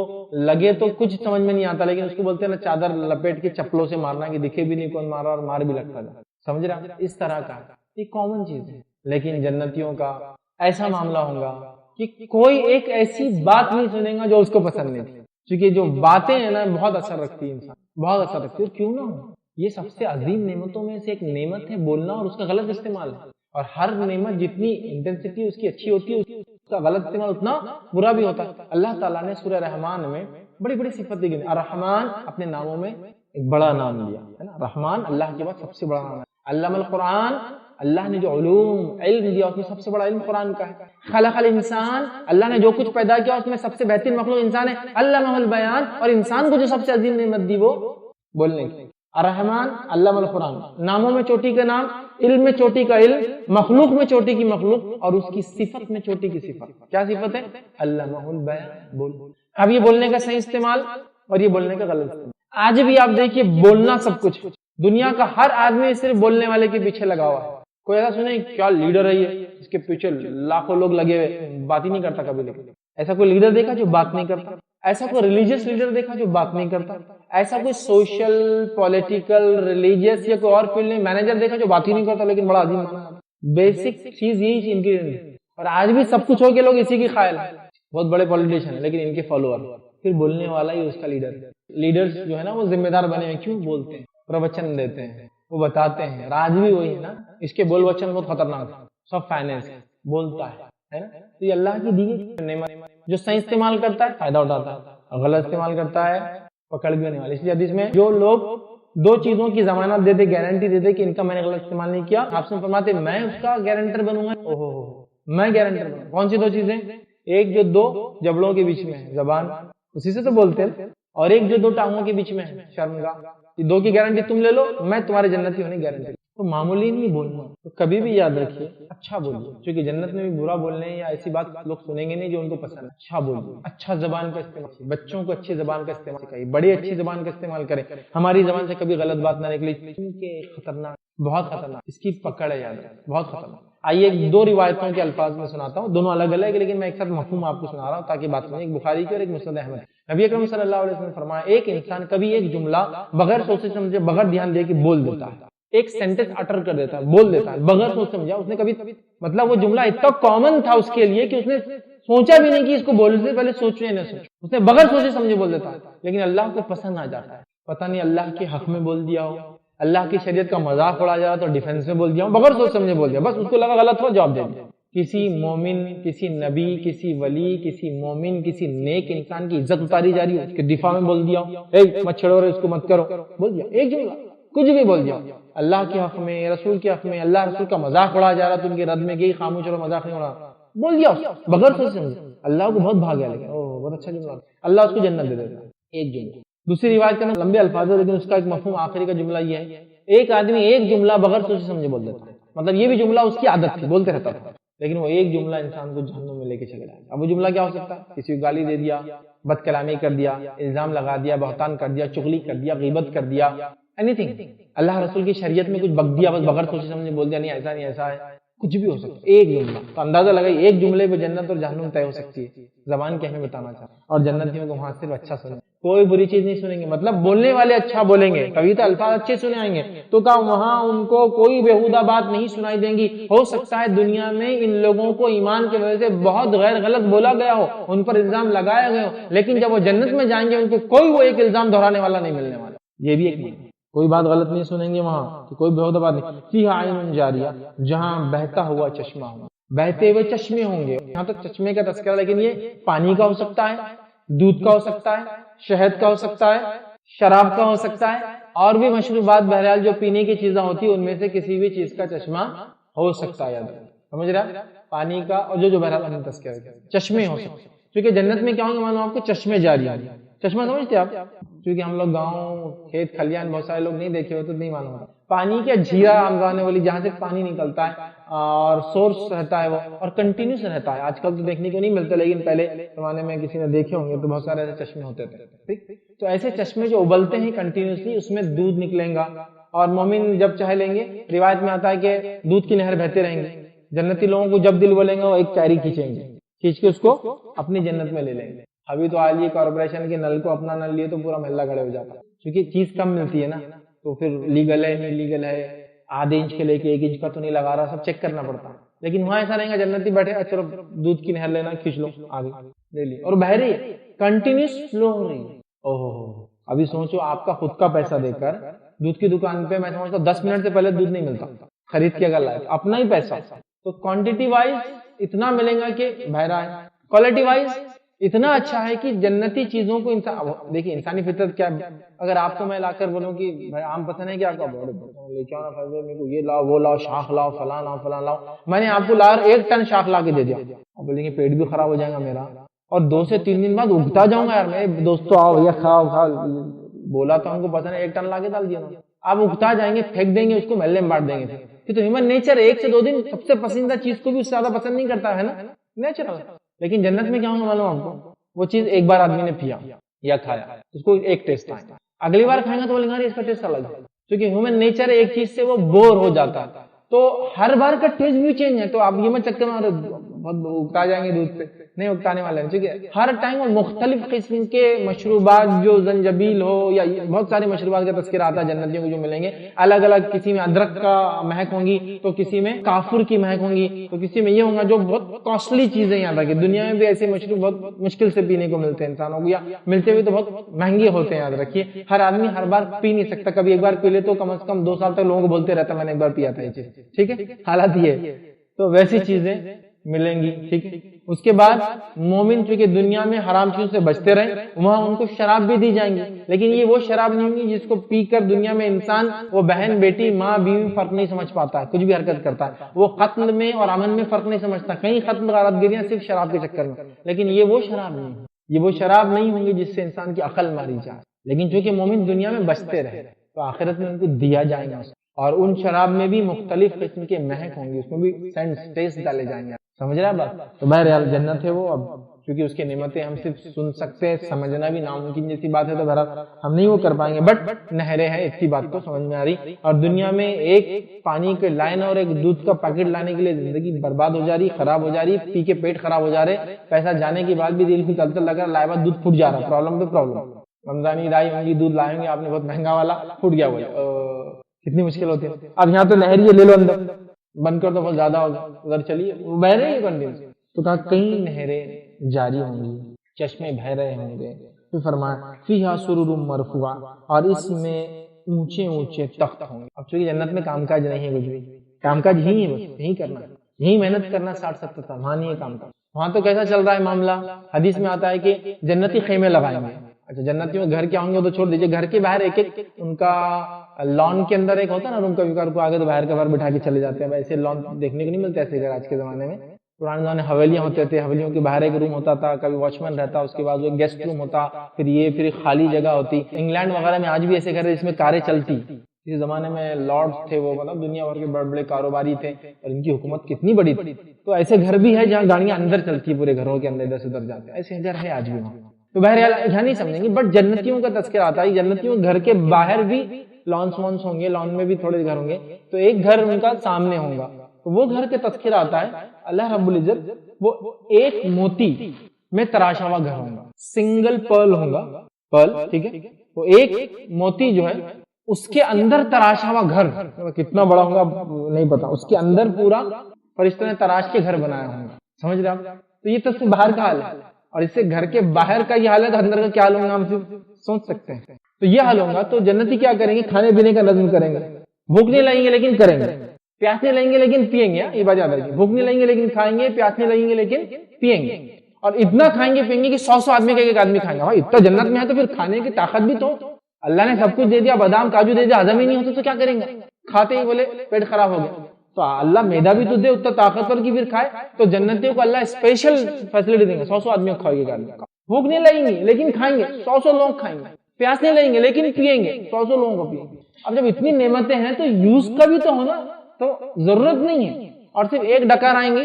لگے تو کچھ سمجھ میں نہیں آتا، لیکن اس کو بولتے ہیں نا چادر لپیٹ کے چپلوں سے مارنا کہ دکھے بھی نہیں کون مارا اور مار بھی لگتا تھا. سمجھ رہا؟ اس طرح کا یہ کامن چیز ہے. لیکن جنتیوں کا ایسا معاملہ ہوگا کہ کوئی ایک ایسی بات نہیں سنے گا جو اس کو پسند نہیں تھی، کیونکہ جو باتیں ہیں نا بہت اثر رکھتی ہے، انسان بہت اثر رکھتی ہے. اور کیوں نہ ہو، یہ سب سے عظیم نعمتوں میں سے ایک نعمت ہے بولنا، اور اس کا غلط استعمال ہے. اور ہر نعمت جتنی انٹینسٹی اس کی اچھی ہوتی ہے اس کا غلط استعمال اتنا برا بھی ہوتا ہے. اللہ تعالیٰ نے سورہ رحمان میں بڑی بڑی صفت دی. الرحمن اپنے ناموں میں ایک بڑا نام دیا ہے نا، رحمان اللہ کے بعد سب سے بڑا نام ہے. علم القرآن، اللہ نے جو علوم علم دیا اس میں سب سے بڑا علم قرآن کا ہے. خلق الانسان، اللہ نے جو کچھ پیدا کیا اس میں سب سے بہترین مخلوق انسان ہے. علمہ البیان، اور انسان کو جو سب سے عظیم نعمت دی وہ بولنے کی. الرحمن علم القرآن، ناموں میں چوٹی کا نام، علم میں چوٹی کا علم، مخلوق میں چوٹی کی مخلوق، اور اس کی صفت میں چوٹی کی صفت. کیا صفت ہے؟ علمہ البیان، بول. اب یہ بولنے کا صحیح استعمال اور یہ بولنے کا غلط استعمال. آج بھی آپ دیکھیے بولنا سب کچھ، دنیا کا ہر آدمی صرف بولنے والے کے پیچھے لگا ہوا ہے. کوئی ایسا سنے کیا لیڈر ہے یہ، اس کے پیچھے لاکھوں لوگ لگے ہوئے، بات ہی نہیں کرتا کبھی. لیکن ایسا کوئی لیڈر دیکھا جو بات نہیں کرتا؟ ایسا کوئی ریلیجیس لیڈر دیکھا جو بات نہیں کرتا؟ ایسا کوئی سوشل پولیٹیکل ریلیجیس یا کوئی اور فیلڈ میں مینیجر دیکھا جو بات ہی نہیں کرتا لیکن بڑا عظیم مانا؟ بیسک چیز یہی انگریڈینٹ. اور آج بھی سب کچھ ہو کے لوگ اسی کی قائل ہیں. بہت بڑے پولیٹیشین ہیں لیکن ان کے فالوور، پھر بولنے والا ہی اس کا لیڈر. لیڈرز جو ہے نا وہ ذمہ دار بنے ہیں، کیوں بولتے ہیں، پروچن دیتے ہیں، وہ بتاتے ہیں. آج بھی وہی ہے نا، اس کے بول وچن بہت خطرناک ہے. سب فائنینس بولتا ہے نا. تو یہ اللہ کی دی نعمت، جو صحیح استعمال کرتا ہے فائدہ اٹھاتا ہے، اور غلط استعمال کرتا ہے پکڑ بھی نہیں والا. اس لیے حدیث میں جو لوگ دو چیزوں کی ضمانت دیتے، گارنٹی دیتے کہ ان کا میں نے غلط استعمال نہیں کیا، آپ سے فرماتے میں اس کا گارنٹر بنوں گا. میں گارنٹر بنوں. کون سی دو چیزیں؟ ایک جو دو جبڑوں کے بیچ میں ہے، زبان، اسی سے تو بولتے ہیں، اور ایک جو دو ٹانگوں کے بیچ میں ہے، شرمگاہ. یہ دو کی گارنٹی تم لے لو، میں تمہارے جنتی ہونے کی گارنٹی. تو معمولی نہیں بولنا. تو کبھی بھی یاد رکھیے اچھا بولیے، کیونکہ جنت میں بھی برا بولنے یا ایسی بات لوگ سنیں گے نہیں جو ان کو پسند ہے. اچھا بولیے، اچھا زبان کا استعمال، بچوں کو اچھی زبان کا استعمال سکھائیے، بڑی اچھی زبان کا استعمال کریں. ہماری زبان سے کبھی غلط بات نہ نکلی، کیونکہ خطرناک، بہت خطرناک، اس کی پکڑ ہے، یاد رکھیں بہت خطرناک. آئیے دو روایتوں کے الفاظ میں سناتا ہوں، دونوں الگ الگ لیکن میں ایک ساتھ مفہوم آپ کو سنا رہا ہوں تاکہ بات سنیں. ایک بخاری کی اور ایک مسند احمد. نبی اکرم صلی اللہ علیہ وسلم فرمایا ایک انسان کبھی ایک جملہ بغیر سوچے سمجھے، بغیر دھیان دے کے بول دیتا ہے. ایک سینٹنس اٹر کر دیتا ہے، بول دیتا ہے بغیر سوچ سمجھا. اس نے کبھی مطلب وہ جملہ اتنا کامن تھا اس کے لیے کہ اس نے سوچا بھی نہیں کہ اس کو بولنے سے پہلے سوچے نہ سوچے، اس نے بغیر سوچے سمجھے بول دیتا ہے. لیکن اللہ کو پسند آ جاتا ہے. پتہ نہیں اللہ کے حق میں بول دیا ہو، اللہ کی شریعت کا مذاق اڑا جا رہا تو ڈیفینس میں بول دیا ہو، بغیر سوچ سمجھے بول دیا، بس اس کو لگا غلط ہو جواب دے دیا. کسی مومن، کسی نبی، کسی ولی، کسی مومن، کسی نیک انسان کی عزت اتاری جا رہی ہے، اس کے دفاع میں بول دیا ہو، اے مت چھڑو رے اس کو مت کرو، بول دیا ایک جملہ، کچھ بھی بول دیا. اللہ کے حق میں، رسول کے حق میں، اللہ رسول کا مذاق اڑا جا رہا تو ان کے رد میں کہ خاموش رہو، مذاق نہیں اڑا، بول دیا بغیر سوچ سمجھے. اللہ کو بہت بھاگ گیا، لیکن بہت اچھا جملہ، اللہ اس کو جنت دے دیتا ہے ایک جملہ. دوسری روایت کا لمبے الفاظ ہے لیکن اس کا ایک مفہوم آخری کا جملہ یہ ہے، ایک آدمی ایک جملہ بغیر سوچے سمجھے بول دیتا ہے. مطلب یہ بھی جملہ اس کی عادت تھی، بولتے رہتا تھا، لیکن وہ ایک جملہ انسان کو جہنم میں لے کے چلے جائے. اب وہ جملہ کیا ہو سکتا ہے؟ کسی کو گالی دے دیا، بد کلامی کر دیا، الزام لگا دیا، بہتان کر دیا، چغلی کر دیا، غیبت کر دیا، اینی تھنگ. اللہ رسول کی شریعت میں کچھ بک دیا، بس بغیر سوچے سمجھے بول دیا، نہیں ایسا نہیں ایسا ہے، کچھ بھی ہو سکتا ہے. ایک جملہ تو اندازہ لگائی ایک جملے پہ جنت اور جہنم طے ہو سکتی ہے. زبان کے ہمیں بتانا چاہتا اور جنتیوں کو وہاں صرف اچھا سنیں، کوئی بری چیز نہیں سنیں گے. مطلب بولنے والے اچھا بولیں گے، کبھی تو الفاظ اچھے سنے آئیں گے تو کہا وہاں ان کو کوئی بیہودہ بات نہیں سنائی دیں گی. ہو سکتا ہے دنیا میں ان لوگوں کو ایمان کی وجہ سے بہت غیر غلط بولا گیا ہو، ان پر الزام لگایا گیا ہو، لیکن جب وہ جنت میں جائیں گے ان کو کوئی وہ ایک الزام دہرانے والا نہیں ملنے والا. یہ بھی ایک کوئی بات غلط نہیں سنیں گے وہاں، کہ کوئی بیہودہ بات نہیں. فیہا عین جاریہ، جہاں بہتا ہوا چشمہ ہوگا، بہتے ہوئے چشمے ہوں گے. یہاں تک چشمے کا تذکرہ، لیکن یہ پانی کا ہو سکتا ہے، دودھ کا ہو سکتا ہے، شہد کا ہو سکتا ہے، شراب کا ہو سکتا ہے، اور بھی مشروبات بہرحال جو پینے کی چیزیں ہوتی ہیں ان میں سے کسی بھی چیز کا چشمہ ہو سکتا ہے. سمجھ رہا؟ پانی کا اور جو بہرحال ہم تذکرہ چشمے ہو سکتے ہیں. کیونکہ جنت میں کیا ہوں گے مانو آپ کو چشمے جاری ہوں گے. چشمہ سمجھتے آپ؟ کیونکہ ہم لوگ گاؤں کھیت کھلیان بہت سارے لوگ نہیں دیکھے ہوتے تو نہیں معلوم ہوتا. پانی کا جھیرا آمدانے والی جہاں سے پانی نکلتا ہے اور سورس رہتا ہے وہ اور کنٹینیوس رہتا ہے. آج کل تو دیکھنے کو نہیں ملتا, لیکن پہلے زمانے میں کسی نے دیکھے ہوں گے تو بہت سارے ایسے چشمے ہوتے تھے. ٹھیک, تو ایسے چشمے جو ابلتے ہیں کنٹینیوسلی, اس میں دودھ نکلیں گا اور مومن جب چاہے لیں گے. روایت میں آتا ہے کہ دودھ کی نہر بہتے رہیں گے. جنتی لوگوں کو جب دل بولیں گے وہ ایک کیری کھینچیں گے, کھینچ کے اس کو اپنی جنت میں لے لیں گے. ابھی تو حالیہ کارپوریشن کے نل کو اپنا نل لیے تو پورا محلہ کھڑے ہو جاتا ہے, کیونکہ چیز کم ملتی ہے نا, تو پھر لیگل ہے نہیں لیگل ہے, آدھے انچ کے لے کے 1 انچ کا تو نہیں لگا رہا, سب چیک کرنا پڑتا ہے. لیکن وہاں ایسا رہیں گا جنتی بیٹھے چلو دودھ کی نہر لینا, کھینچ لو آگے لے لی, اور بہ رہی ہے کنٹینیوس فلو ہو رہی ہے. اوہ ابھی سوچو آپ کا خود کا پیسہ دے کر دودھ کی دکان پہ میں سمجھتا ہوں 10 منٹ سے پہلے دودھ نہیں ملتا, خرید کے اگر لائے اپنا ہی پیسہ, تو کوانٹٹی وائز اتنا ملے گا کہ بہ رہا ہے, کوالٹی وائز اتنا اچھا ہے کہ جنتی چیزوں کو انسان دیکھیں. انسانی فطرت کیا ہے, اگر آپ کو میں لا کر بولوں کہ بھائی آم پسند ہے کہ آپ کا لے کے آنا, میرے کو یہ لاؤ وہ لاؤ, شاخ لاؤ, فلاں لاؤ فلاں لاؤ, میں نے آپ کو لا 1 ٹن شاخ لا کے دے دیا, آپ بولیں گے پیٹ بھی خراب ہو جائے گا میرا, اور 2 سے 3 دن بعد اگتا جاؤں گا. یار میرے دوستوں آؤ بھیا کھاؤ کھاؤ, بولا تو ہم کو پسند ہے 1 ٹن لا کے ڈال دیا, آپ اگتا جائیں گے, پھینک دیں گے اس کو, محلے میں بانٹ دیں گے. کہ تو ہیومن نیچر 1 سے 2 دن سب سے پسندیدہ چیز کو بھی اس سے زیادہ پسند نہیں کرتا ہے نا, نیچرل. لیکن جنت میں کیا ہوگا معلوم آپ کو, وہ چیز ایک بار آدمی نے پیا یا کھایا, اس کو ایک ٹیسٹ آئے, اگلی بار کھائیں گا تو بولیں گے اس کا ٹیسٹ الگ ہے, کیونکہ ہیومن نیچر ایک چیز سے وہ بور ہو جاتا ہے, تو ہر بار کا ٹیسٹ بھی چینج ہے. تو آپ یہ مت چکر میں اگتا جائیں گے دودھ پہ, نہیں اگتانے والے ہیں. ٹھیک ہے, ہر ٹائم وہ مختلف قسم کے مشروبات, جو زنجبیل ہو یا بہت سارے مشروبات کا تذکرہ آتا ہے جنتیوں کو جو ملیں گے, الگ الگ, کسی میں ادرک کا مہک ہوں گی, تو کسی میں کافور کی مہک ہوں گی, تو کسی میں یہ ہوگا جو بہت کاسٹلی چیزیں یہاں تک. دنیا میں بھی ایسے مشروب بہت مشکل سے پینے کو ملتے ہیں انسانوں کو, یا ملتے ہوئے تو بہت مہنگے ہوتے ہیں. یاد رکھیے ہر آدمی ہر بار پی نہیں سکتا, کبھی ایک بار پی لے تو کم از کم 2 سال تک لوگوں کو بولتے رہتا میں نے ایک بار پیا تھا یہ چیز. ٹھیک ہے, حالات یہ, تو ویسی چیزیں ملیں گی. ٹھیک ہے, اس کے بعد مومن چونکہ دنیا میں حرام چیزوں سے بچتے رہے, وہاں ان کو شراب بھی دی جائیں گی, لیکن یہ وہ شراب نہیں ہوگی جس کو پی کر دنیا میں انسان وہ بہن بیٹی ماں بیوی فرق نہیں سمجھ پاتا ہے, کچھ بھی حرکت کرتا ہے, وہ قتل میں اور امن میں فرق نہیں سمجھتا, کہیں قتل غارت گریاں صرف شراب کے چکر میں. لیکن یہ وہ شراب نہیں, یہ وہ شراب نہیں ہوں گی جس سے انسان کی عقل ماری جائے. لیکن چونکہ مومن دنیا میں بچتے رہے تو آخرت میں ان کو دیا جائے گا, اور ان شراب میں بھی مختلف قسم کے مہک ہوں گی, اس میں بھی سینٹ ٹیسٹ ڈالے جائیں گے. سمجھ رہے ہیں بات؟ تو بہرحال جنت ہے وہ, اب کیونکہ اس کی نعمتیں ہم صرف سن سکتے ہیں, سمجھنا بھی ناممکن جیسی بات ہے, تو بہرحال ہم نہیں وہ کر پائیں گے, بٹ نہریں ہیں, اتنی بات تو سمجھ میں آ رہی. اور دنیا میں ایک پانی کے لائن اور ایک دودھ کا پیکٹ لانے کے لیے زندگی برباد ہو جا رہی, خراب ہو جا رہی, پی کے پیٹ خراب ہو جا رہے, پیسہ جانے کے بعد بھی دل کی تلتل لگا, لائے بعد دودھ پھٹ جا رہا, پرابلم پہ پرابلم. رمضانی لائی ہوں گی, دودھ لائیں گے آپ نے بہت مہنگا والا, پھٹ گیا, کتنی مشکل ہوتی ہے. اب یہاں تو نہر یہ لے لو اندر بند کر تو بہت زیادہ ہوگا, ادھر چلیے وہ بہ رہے ہیں کنٹینیوس. تو کہا کئی نہریں جاری ہوں گی, چشمے بہ رہے ہوں گے. پھر فرمایا فیہا سرر مرفوعہ, اور اس میں اونچے اونچے تخت ہوں گے. اب چونکہ جنت میں کام کاج نہیں ہے, کچھ بھی کام کاج یہی ہے, بس یہی کرنا, یہی محنت کرنا 60-70 سال, وہاں نہیں ہے کام کاج. وہاں تو کیسا چل رہا ہے معاملہ, حدیث میں آتا ہے کہ جنتی خیمے لگائیں گے. اچھا جنتیوں گھر کیا ہوں گے تو چھوڑ دیجئے, گھر کے باہر ایک ایک ان کا لان کے اندر ایک ہوتا ہے نا روم, کبھی کو آگے تو باہر کے باہر بٹھا کے چلے جاتے ہیں. ایسے لان دیکھنے کو نہیں ملتے ایسے گھر آج کے زمانے میں. پرانے زمانے حویلیاں ہوتے تھے, حویلیوں کے باہر ایک روم ہوتا تھا, کبھی واچ مین رہتا, اس کے بعد وہ گیسٹ روم ہوتا, پھر خالی جگہ ہوتی. انگلینڈ وغیرہ میں آج بھی ایسے گھر ہے جس میں کاریں چلتی. اس زمانے میں لارڈز تھے, وہ مطلب دنیا بھر کے بڑے بڑے کاروباری تھے, اور ان کی حکومت کتنی بڑی تھی. تو ایسے گھر بھی ہے جہاں گاڑیاں اندر چلتی, پورے گھروں کے اندر ادھر سے ادھر جاتے ہیں, ایسے گھر ہے آج بھی وہاں. تو بہرحال یہاں نہیں سمجھیں گے, بٹ جنتیوں کا تذکرہ آتا ہے. جنتیوں گھر کے باہر بھی لانس وانس ہوں گے, لان میں بھی تھوڑے گھر ہوں گے, تو ایک گھر ان کا سامنے ہوگا, تو وہ گھر کے تذکرہ آتا ہے. اللہ رب العزت وہ ایک موتی میں تراشا ہوا گھر ہوگا, سنگل پرل ہوگا, پرل, ٹھیک ہے, وہ ایک موتی جو ہے اس کے اندر تراشا ہوا گھر, کتنا بڑا ہوگا نہیں پتا, اس کے اندر پورا فرشتوں نے تراش کے گھر بنایا ہوگا. سمجھ رہے آپ؟ تو یہ تو باہر کا حال ہے, اور اس سے گھر کے باہر کا یہ حال ہے, اندر کا کیا حال ہوگا ہم صرف سوچ سکتے ہیں. تو یہ حال ہوگا. تو جنتی کیا کریں گے, کھانے پینے کا نظم کریں گے, بھوک نہیں لگیں گے لیکن کریں گے, پیاس نہیں لگیں گے لیکن پیئیں گے. یہ بات یاد رکھیے, بھوک نہیں لگیں گے لیکن کھائیں گے, پیاس نہیں لگیں گے لیکن پیئیں گے, اور اتنا کھائیں گے پیئیں گے کہ 100 آدمی کا ایک آدمی کھائیں گا. اتنا جنت میں ہے تو پھر کھانے کی طاقت بھی تو اللہ نے سب کچھ دے دیا, بادام کاجو دے دیا, ہضم ہی نہیں ہوتے تو کیا کریں گے, کھاتے ہی بولے پیٹ خراب ہو گیا. تو اللہ میدا بھی تو دے اتنا طاقتور کی پھر کھائے. تو جنتیوں کو اللہ اسپیشل فیسلٹی دیں گے, 100 آدمیوں کو کھائے گا. بھوک نہیں لگیں گے لیکن کھائیں گے, 100 لوگ کھائیں گے. پیاس نہیں لگیں گے لیکن پیئیں گے, 100 لوگوں کو پیئیں گے. اب جب اتنی نعمتیں ہیں تو یوز کا بھی تو ہونا، تو ضرورت نہیں ہے اور صرف ایک ڈکار آئیں گے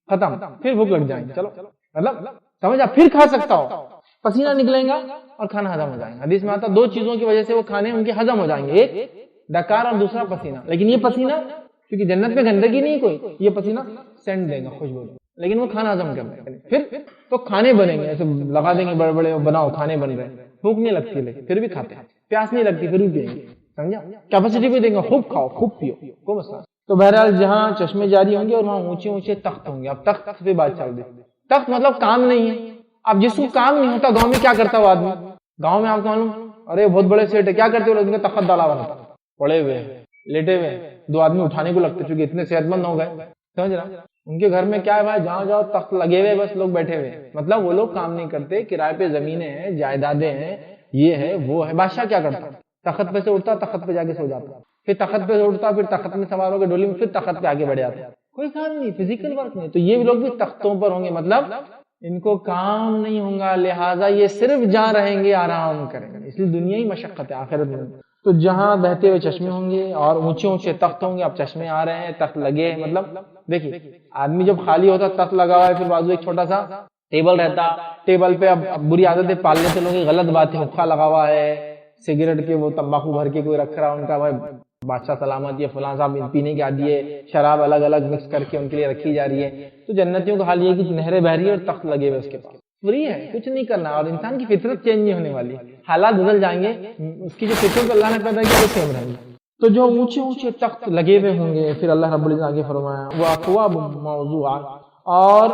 ختم، پھر بھوک لگ جائیں گے، چلو مطلب سمجھا، پھر کھا سکتا ہو، پسینہ نکلے گا اور کھانا ہضم ہو جائے گا۔ حدیث میں آتا دو چیزوں کی وجہ سے وہ کھانے ان کے ہضم ہو جائیں گے، ایک ڈکار اور دوسرا پسینہ۔ لیکن یہ پسینہ کیونکہ جنت میں گندگی نہیں کوئی، یہ پسینہ سینٹ دے گا، خوشبو، لیکن وہ کھانا ہضم کر دے گا۔ پھر تو کھانے بنیں گے، ایسے لگا دیں گے بڑے بڑے، بناؤ کھانے بن رہے ہیں، بھوک نہیں لگتی لیکن پھر بھی کھاتے ہیں، پیاس نہیں لگتی پھر بھی پیئیں گے، سمجھا، کیپیسٹی بھی دیں گے، خوب کھاؤ خوب پیو، کوئی مسئلہ۔ تو بہرحال جہاں چشمے جاری ہوں گے اور وہاں اونچے اونچے تخت ہوں گے۔ اب تخت پہ بات چل رہی، تخت مطلب کام نہیں ہے۔ اب جس کو کام نہیں ہوتا گاؤں میں کیا کرتا وہ آدمی، گاؤں میں آپ کو معلوم، ارے بہت بڑے سیٹ ہے، کیا کرتے ہو، ان کا تخت ڈالا ہوا رہتا، پڑے ہوئے لیٹے ہوئے، دو آدمی اٹھانے کو لگتے چونکہ اتنے صحت مند ہو گئے، سمجھ رہا، ان کے گھر میں کیا ہے بھائی، جہاں جاؤ تخت لگے ہوئے، بس لوگ بیٹھے ہوئے، مطلب وہ لوگ کام نہیں کرتے، کرائے پہ زمینیں ہیں، جائیدادیں ہیں، یہ ہے وہ ہے۔ بادشاہ کیا کرتا، تخت پہ سے اٹھتا، تخت پہ جا کے سو جاتا، پھر تخت پہ سے اٹھتا، پھر تخت میں سوار ہو کے ڈولی میں، پھر تخت پہ آگے بڑھ جاتا، کوئی کام نہیں، فزیکل ورک نہیں۔ تو یہ لوگ بھی تختوں پر ہوں گے، مطلب ان کو کام نہیں ہوگا، لہٰذا یہ صرف جہاں رہیں گے آرام کریں گے، اس لیے دنیا ہی مشقت ہے، آخرت میں تو جہاں بہتے ہوئے چشمے ہوں گے اور اونچے اونچے تخت ہوں گے۔ اب چشمے آ رہے ہیں، تخت لگے ہیں، مطلب دیکھیے آدمی جب خالی ہوتا تخت لگا ہوا ہے، پھر بازو ایک چھوٹا سا ٹیبل رہتا، ٹیبل پہ اب بری عادتیں پال لیتے لوگ، غلط بات ہے، حقہ لگا ہوا ہے، سگریٹ کے وہ تمباکو بھر کے کوئی رکھ رہا ہے، ان کا بھائی بادشاہ سلامت، یہ فلاں صاحب پینے کے عادی ہے، شراب الگ الگ مکس کر کے ان کے لیے رکھی جا رہی ہے۔ تو جنتیوں کا حال یہ ہے کہ نہریں بہ رہی ہے اور تخت لگے ہوئے اس کے پاس، فری ہے، کچھ نہیں کرنا، اور انسان کی فطرت چینج نہیں ہونے والی، حالات بدل جائیں گے، اس کی جو فطرت اللہ نے پیدا کی وہ سیم رہیں گی۔ تو جو اونچے اونچے تخت لگے ہوئے ہوں گے، پھر اللہ رب العزت آگے فرمایا وہ اکواب موضوعات، اور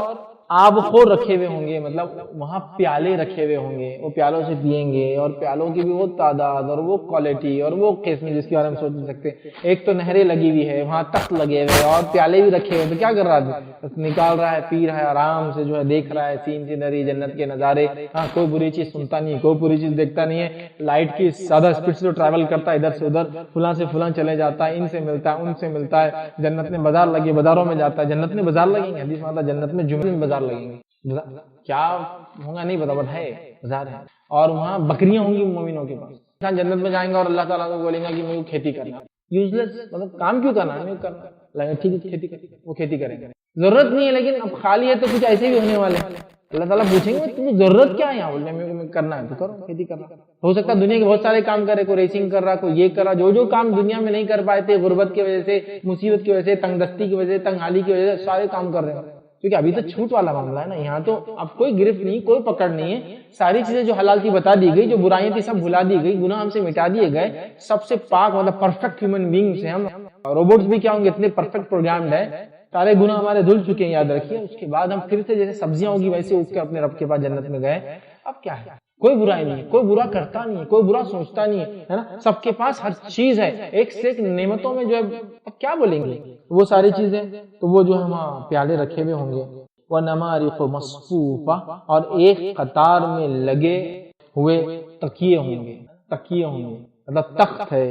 آب خور رکھے ہوئے ہوں گے، مطلب وہاں پیالے رکھے ہوئے ہوں گے، وہ پیالوں سے پئیں گے، اور پیالوں کی بھی وہ تعداد اور وہ کوالٹی اور وہ قسم جس کے بارے میں سوچ نہیں سکتے۔ ایک تو نہریں لگی ہوئی ہے، وہاں تخت لگے ہوئے اور پیالے بھی رکھے ہوئے، تو کیا کر رہا ہے، بس نکال رہا ہے، پی رہا ہے، آرام سے جو ہے دیکھ رہا ہے سین سینری، جنت کے نظارے۔ ہاں کوئی بری چیز سنتا نہیں ہے، کوئی بری چیز دیکھتا نہیں ہے، لائٹ کی زیادہ اسپیڈ سے جو ٹریول کرتا ہے ادھر سے ادھر، فلاں سے فلاں چلے جاتا ہے، ان سے ملتا ہے ان سے ملتا ہے۔ جنت میں بازار لگے، بازاروں میں جاتا ہے، جنت میں بازار لگیں گے، حدیث میں آتا ہے جنت میں جمعے میں بازار لگیں گے، کیا ہوگا نہیں پتا، بٹ ہے بازار ہے، اور وہاں بکریاں ہوں گی مومنوں کے پاس۔ انسان جنت میں جائیں گا اور اللہ تعالیٰ کو بولیں گا کہ مجھے کھیتی کرنا، یوز لیس، مطلب کام کیوں کرنا ہے، نہیں کرنا، ٹھیک ہے کھیتی کریں، وہ کھیتی کریں گے، ضرورت نہیں ہے، لیکن اب خالی ہے تو کچھ ایسے بھی ہونے والے ہیں، اللہ تعالیٰ پوچھیں گے تمہیں ضرورت کیا ہے یہاں، بولنے میں کرنا ہے تو کرو، کھیتی کرنا۔ ہو سکتا ہے دنیا کے بہت سارے کام کرے، کوئی ریسنگ کر رہا، کوئی یہ کر رہا، جو کام دنیا میں نہیں کر پائے تھے، غربت کی وجہ سے، مصیبت کی وجہ سے، تنگ دستی کی وجہ سے، تنگ حالی کی وجہ سے، سارے کام کر رہے ہیں، کیونکہ ابھی تو چھوٹ والا معاملہ ہے نا، یہاں تو اب کوئی گرفت نہیں، کوئی پکڑ نہیں ہے، ساری چیزیں جو حلال تھی بتا دی گئی، جو برائیاں تھی سب بھلا دی گئی، گناہ ہم سے مٹا دیے گئے، سب سے پاک مطلب پرفیکٹ ہیومن بینگز ہیں ہم، روبوٹس بھی کیا ہوں گے، اتنے پرفیکٹ پروگرامڈ ہیں، سارے گناہ ہمارے دھل چکے ہیں، یاد رکھیے۔ اس کے بعد ہم پھر سے جیسے سبزیاں ہوگی ویسے اٹھ کے اپنے رب کے پاس جنت میں گئے، اب کیا ہے، کوئی برائی نہیں ہے، کوئی برا کرتا نہیں ہے، کوئی برا سوچتا نہیں ہے نا، سب کے پاس ہر چیز ہے، ایک سے ایک نعمتوں میں جو ہے، اب کیا بولیں گے وہ ساری چیزیں، تو وہ جو ہم پیالے رکھے ہوئے ہوں گے، وَنَمَارِقُ مَصْفُوفَةٌ، اور ایک قطار میں لگے ہوئے تکیے ہوں گے، تکیے ہوں گے، مطلب تخت ہے،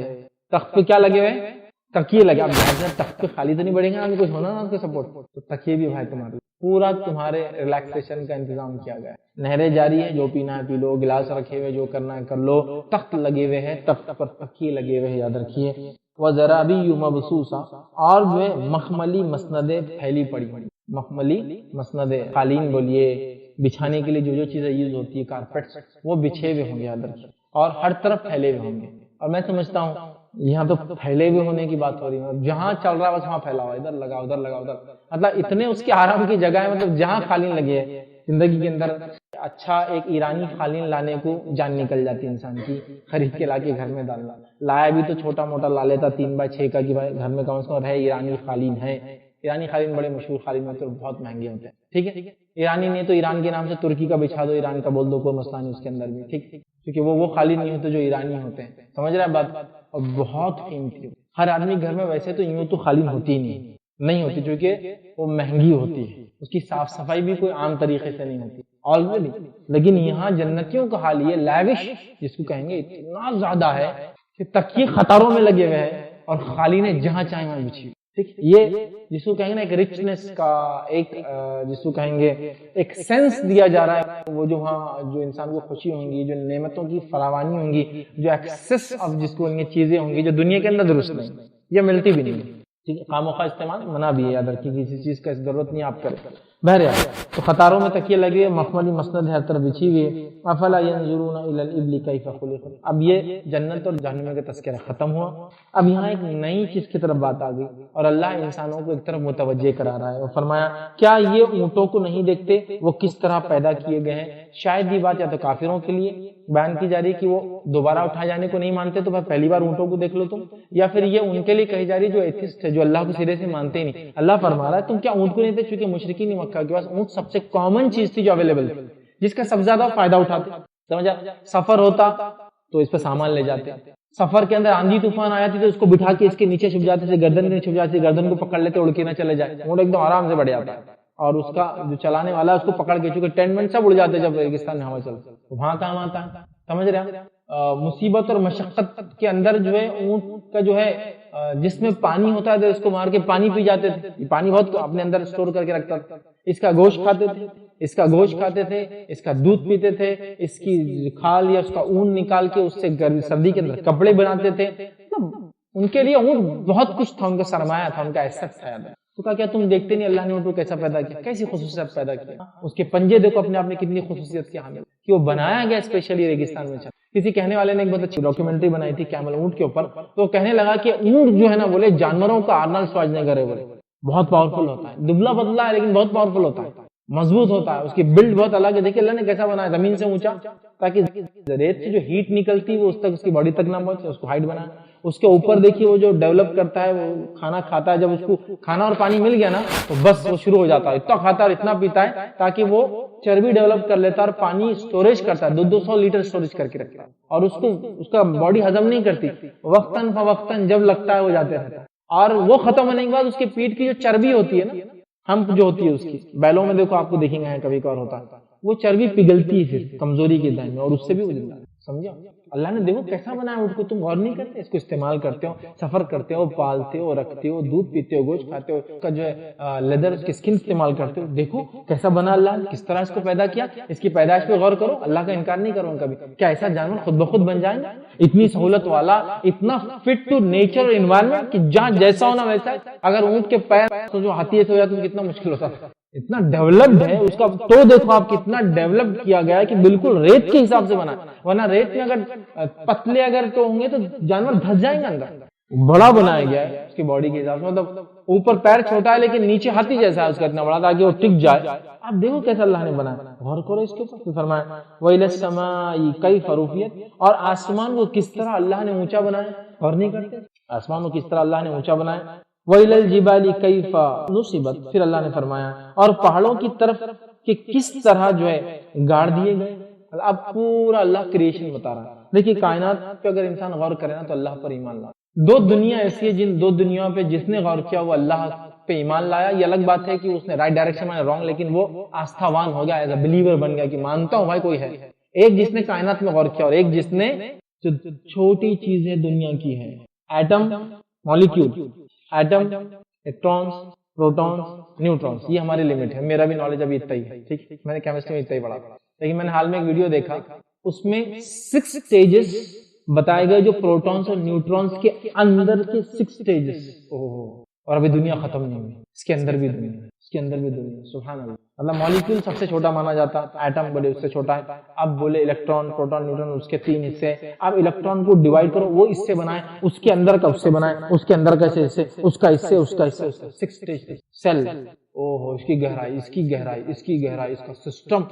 تخت پہ کیا لگے ہوئے، تکیے لگے، اب تخت پہ خالی تو نہیں بڑھیں گے نا، کچھ ہونا نا آپ کو سپورٹ، تو تکیے بھی بھائی تمہارے پورا تمہارے ریلیکسیشن کا انتظام کیا گیا ہے، نہریں جاری ہے، جو پینا ہے پی لو، گلاس رکھے ہوئے، جو کرنا ہے کر لو، تخت لگے ہوئے ہیں، تخت پر تکیے لگے ہوئے ہیں، یاد رکھیے، وَزَرَابِيُّ مَبْثُوثَةٌ، اور جو ہے مخملی مسندیں پھیلی پڑی ہیں، مخملی مسندیں، قالین بولیے، بچھانے کے لیے جو جو چیزیں یوز ہوتی ہے، کارپیٹس، وہ بچھے ہوئے ہوں گے، یاد رکھیے، اور ہر طرف پھیلے ہوئے ہوں گے۔ اور میں سمجھتا ہوں یہاں تو پھیلے ہوئے ہونے کی بات ہو رہی ہے، جہاں چل رہا ہے بس وہاں پھیلا ہوا، ادھر لگا ادھر لگا ادھر، مطلب اتنے اس کے آرام کی جگہ ہے، مطلب جہاں قالین لگے ہے زندگی کے اندر۔ اچھا ایک ایرانی قالین لانے کو جان نکل جاتی انسان کی، خرید کے لا کے گھر میں ڈالنا، لایا بھی تو چھوٹا موٹا لا لیتا 3x6 کا، کہ بھائی گھر میں کم از کم ہے، ایرانی قالین ہے، ایرانی قالین بڑے مشہور قالین ہوتے ہیں، بہت مہنگے ہوتے ہیں، ٹھیک ہے، ایرانی نہیں تو ایران کے نام سے ترکی کا بچھا دو، ایران کا بول دو، کوئی مسئلہ نہیں اس کے اندر بھی، ٹھیک، کیونکہ وہ قالین نہیں ہوتے جو ایرانی ہوتے ہیں، سمجھ رہے ہیں بات، اور بہت قیمتی، ہر آدمی گھر میں ویسے تو یوں تو قالین ہوتی نہیں ہوتی، کیونکہ وہ مہنگی ہوتی ہے، اس کی صاف صفائی بھی کوئی عام طریقے سے نہیں ہوتی آلریڈی، لیکن یہاں جنتیوں کا حال یہ لیوش جس کو کہیں گے اتنا زیادہ ہے کہ تکیے قطاروں میں لگے ہوئے ہیں اور قالینیں جہاں چاہیں وہاں بچھی ٹھیک، یہ جس کو کہیں گے ایک richness کا ایک جس کو کہیں گے ایک سینس دیا جا رہا ہے، وہ جو وہاں جو انسان کو خوشی ہوں گی، جو نعمتوں کی فراوانی ہوں گی، جو ایکسیس آف جس کو چیزیں ہوں گی جو دنیا کے اندر درست نہیں، یہ ملتی بھی نہیں، ٹھیک ہے، خاموخواہ استعمال منع بھی ہے، یاد رکھیے کسی چیز کا ضرورت نہیں آپ کریں۔ بہرحال تو قطاروں میں تکیے لگے، مخملی مسند ہر طرف بچھی ہوئی، افلا ينظرون الى الابل كيف خلقت۔ اب یہ جنت اور جہنم کا تذکرہ ختم ہوا، اب یہاں ایک نئی چیز کی طرف بات آ گئی اور اللہ انسانوں کو ایک طرف متوجہ کرا رہا ہے اور فرمایا کیا یہ اونٹوں کو نہیں دیکھتے وہ کس طرح پیدا کیے گئے ہیں؟ شاید یہ بات یا تو کافروں کے لیے بیان کی جا رہی ہے کہ وہ دوبارہ اٹھائے جانے کو نہیں مانتے تو بھائی پہلی بار اونٹوں کو دیکھ لو تم، یا پھر یہ ان کے لیے کہی جا رہی ہے جو ایتھسٹ ہے، جو اللہ کو سرے سے مانتے ہی نہیں۔ اللہ فرما رہا ہے تم کیا اونٹ کو نہیں تھے؟ چونکہ مشرکین مکہ کے پاس اونٹ سب سے کامن چیز تھی جو اویلیبل تھی، جس کا سب سے زیادہ فائدہ اٹھاتے، سمجھا؟ سفر ہوتا تو اس پہ سامان لے جاتے، سفر کے اندر آندھی طوفان آیا تھی تو اس کو بٹھا کے اس کے نیچے چھپ جاتے تھے، گردن کے نیچے چھپ جاتے، گردن کو پکڑ لیتے، اڑ کے نہ چلے جائے، اونٹ ایک دم آرام سے بڑھ جاتا ہے اور اس کا جو چلانے والا ہے اس کو پکڑ کے، چونکہ 10 منٹ سب اڑ جاتے جب ریگستان میں ہوا چلتا تو وہاں کام آتا ہے، سمجھ رہے ہیں؟ مصیبت اور مشقت کے اندر جو ہے اونٹ کا جو ہے جس میں پانی ہوتا ہے تو اس کو مار کے پانی پی جاتے تھے، پانی بہت اپنے اندر اسٹور کر کے رکھتا تھا، اس کا گوشت کھاتے تھے، اس کا گوشت کھاتے تھے، اس کا دودھ پیتے تھے، اس کی کھال یا اس کا اون نکال کے اس سے سردی کے اندر کپڑے بناتے تھے، ان کے لیے اونٹ بہت کچھ تھا، ان کا سرمایہ تھا، ان کا ایسٹ تھا۔ تو کہا کیا تم دیکھتے نہیں اللہ نے اونٹ کو کیسا پیدا کیا، کیسی خصوصیت پیدا کیا، اس کے پنجے دیکھو اپنے آپ میں کتنی خصوصیت کی حامل کہ وہ بنایا گیا اسپیشلی ریگستان میں۔ کسی کہنے والے نے ایک بہت اچھی ڈاکیومنٹری بنائی تھی کیمل اونٹ کے اوپر، تو وہ کہنے لگا کہ اونٹ جو ہے نا بولے جانوروں کا آرنلڈ شوارزنیگر ہے، بولے بہت پاورفل ہوتا ہے، دبلا پتلا ہے لیکن بہت پاورفل ہوتا ہے، مضبوط ہوتا ہے، اس کی بلڈ بہت الگ ہے۔ دیکھیے اللہ نے کیسا بنایا، زمین سے اونچا تاکہ ریت سے جو ہیٹ نکلتی وہ اس تک اس کی باڈی تک نہ پہنچے، اس کو ہائٹ بنایا۔ اس کے اوپر دیکھیے وہ جو ڈیولپ کرتا ہے، وہ کھانا کھاتا ہے، جب اس کو کھانا اور پانی مل گیا نا تو بس وہ شروع ہو جاتا ہے، اتنا کھاتا ہے اور اتنا پیتا ہے تاکہ وہ چربی ڈیولپ کر لیتا ہے اور پانی سٹوریج کرتا ہے، 200 لیٹر سٹوریج کر کے رکھتا ہے، اور اس کا باڈی ہضم نہیں کرتی، وقتاً فوقتاً جب لگتا ہے وہ جاتے رہتا ہے، اور وہ ختم ہونے کے بعد اس کے پیٹ کی جو چربی ہوتی ہے نا، ہمپ جو ہوتی ہے اس کی، بیلوں میں دیکھو آپ کو دیکھیں گے کبھی کبھار ہوتا ہے، وہ چربی پگھلتی ہے پھر کمزوری کے دائیں میں اور اس سے بھی وہ زندہ ہے، سمجھا؟ اللہ نے دیکھو کیسا بنایا اونٹ کو، تم غور نہیں کرتے، اس کو استعمال کرتے ہو، سفر کرتے ہو، پالتے ہو، رکھتے ہو، دودھ پیتے ہو، گوشت کھاتے ہو، اس کا جو ہے لیدر اس کی سکن استعمال کرتے ہو، دیکھو کیسا بنا اللہ نے، کس طرح اس کو پیدا کیا، اس کی پیدائش پہ غور کرو، اللہ کا انکار نہیں کرو کبھی، کیا ایسا جانور خود بخود بن جائیں گا؟ اتنی سہولت والا، اتنا فٹ ٹو نیچر اور انوائرمنٹ کہ جہاں جیسا ہونا ویسا ہے۔ اگر اونٹ کے پیر جو ہاتھی ایسے ہو جاتے تو کتنا مشکل ہوتا، اتنا ڈیولپڈ ہے اس کا، تو دیکھو آپ کتنا ڈیولپ کیا گیا ہے کہ بالکل ریت کے حساب سے بنا، ورنہ ریت میں اگر پتلے اگر تو ہوں گے تو جانور دھس جائیں گے اندر، بڑا بنایا گیا ہے اس کی باڈی کے حساب سے، مطلب اوپر پیر چھوٹا ہے لیکن نیچے ہاتھی جیسا ہے اس کا اتنا بڑا تاکہ وہ ٹک جائے۔ آپ دیکھو کیسا اللہ نے بنایا، غور کرو اس کے اوپر۔ فرمایا وَإِلَى السَّمَاءِ كَيْفَ رُفِعَتْ، اور آسمان کو کس طرح اللہ نے اونچا بنایا، غور نہیں کرتے آسمان کو کس طرح اللہ نے اونچا بنایا۔ وَإِلَى الْجِبَالِ كَيْفَ نُصِبَتْ، پھر اللہ نے فرمایا اور پہاڑوں کی طرف کہ کس طرح جو ہے گاڑ دیے گئے۔ اب پورا اللہ کریشن بتا رہا ہے۔ دیکھیے کائنات پہ اگر انسان غور کرے نا تو اللہ پر ایمان لا، دو دنیا ایسی ہے جن دو دنیا پہ جس نے غور کیا وہ اللہ پہ ایمان لایا۔ یہ الگ بات ہے کہ اس نے رائٹ ڈائریکشن میں رانگ، لیکن وہ آستھاوان ہو گیا، ایز اے بلیور بن گیا کہ مانتا ہوں بھائی کوئی ہے۔ ایک جس نے کائنات میں غور کیا اور ایک جس نے جو چھوٹی چیزیں دنیا کی ہیں، atom, molecule, atom, electrons, protons, neutrons, یہ ہماری لمٹ ہے۔ میرا بھی نالج ابھی اتنا ہی ہے، ٹھیک، میں نے کیمسٹری میں اتنا ہی پڑھا، لیکن میں نے حال میں ایک ویڈیو دیکھا، اس میں 6 سٹیجز بتائے گئے جو پروٹونز اور نیوٹرونز کے اندر کے 6 سٹیجز، اور ابھی دنیا ختم نہیں ہوئی، اس کے اندر بھی دنیا، اس کے اندر بھی دنیا، سبحان اللہ۔ مطلب مالیکیول سب سے چھوٹا مانا جاتا، ایٹم بڑے اس سے چھوٹا ہے، اب بولے الیکٹران، پروٹون، نیوٹرون، اس کے 3 حصے، اب الیکٹران کو ڈیوائڈ کرو، وہ اس سے بنائے، اس کے اندر کا اس سے بنائے، اس کے اندر کا حصے، اس کا حصے، اس کا حصہ، 6 سٹیج۔ سیل، اس کی گہرائی، اس کی گہرائی، اس کی گہرائی، اس کا سسٹم،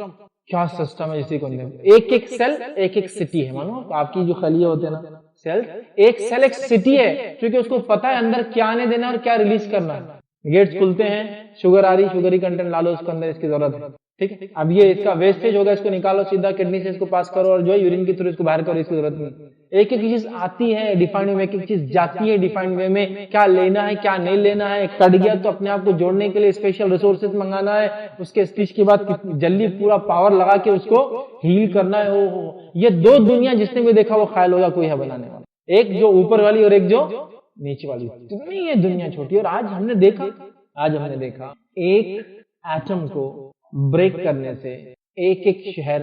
کیا سسٹم ہے اسی کو ایک ایک سیل ایک ایک سٹی ہے۔ مانو آپ کی جو خلیے ہوتے ہیں نا سیل، ایک سیل ایک سٹی ہے، کیونکہ اس کو پتا ہے اندر کیا آنے دینا اور کیا ریلیز کرنا ہے۔ گیٹس کھلتے ہیں، شوگر آ رہی، شوگری کنٹینٹ لا لو اس کے اندر، اس کی ضرورت ہے، ٹھیک ہے۔ اب یہ اس کا ویسٹیج ہوگا، اس کو نکالو سیدھا کڈنی سے، اس کو پاس کرو اور جو ہے یورین کے تھرو اس کو باہر کرو، اس کی ضرورت نہیں۔ ایک ایک چیز آتی ہے ڈیفائنڈ وے میں، ایک ایک چیز جاتی ہے ڈیفائنڈ وے میں، کیا لینا ہے کیا نہیں لینا ہے، کٹ گیا تو اپنے آپ کو جوڑنے کے لیے اسپیشل ریسورسز منگانا ہے، اس کے اسٹیچ کے بعد جلدی پورا پاور لگا کے اس کو ہیل کرنا ہے۔ یہ دو دنیا جس نے بھی دیکھا وہ خیال ہوگا کوئی ہے بنانے والا، ایک جو اوپر والی اور ایک جو نیچے والی اتنی یہ دنیا چھوٹی. اور آج ہم نے دیکھا ایک ایٹم کو بریک کرنے سے ایک ایک شہر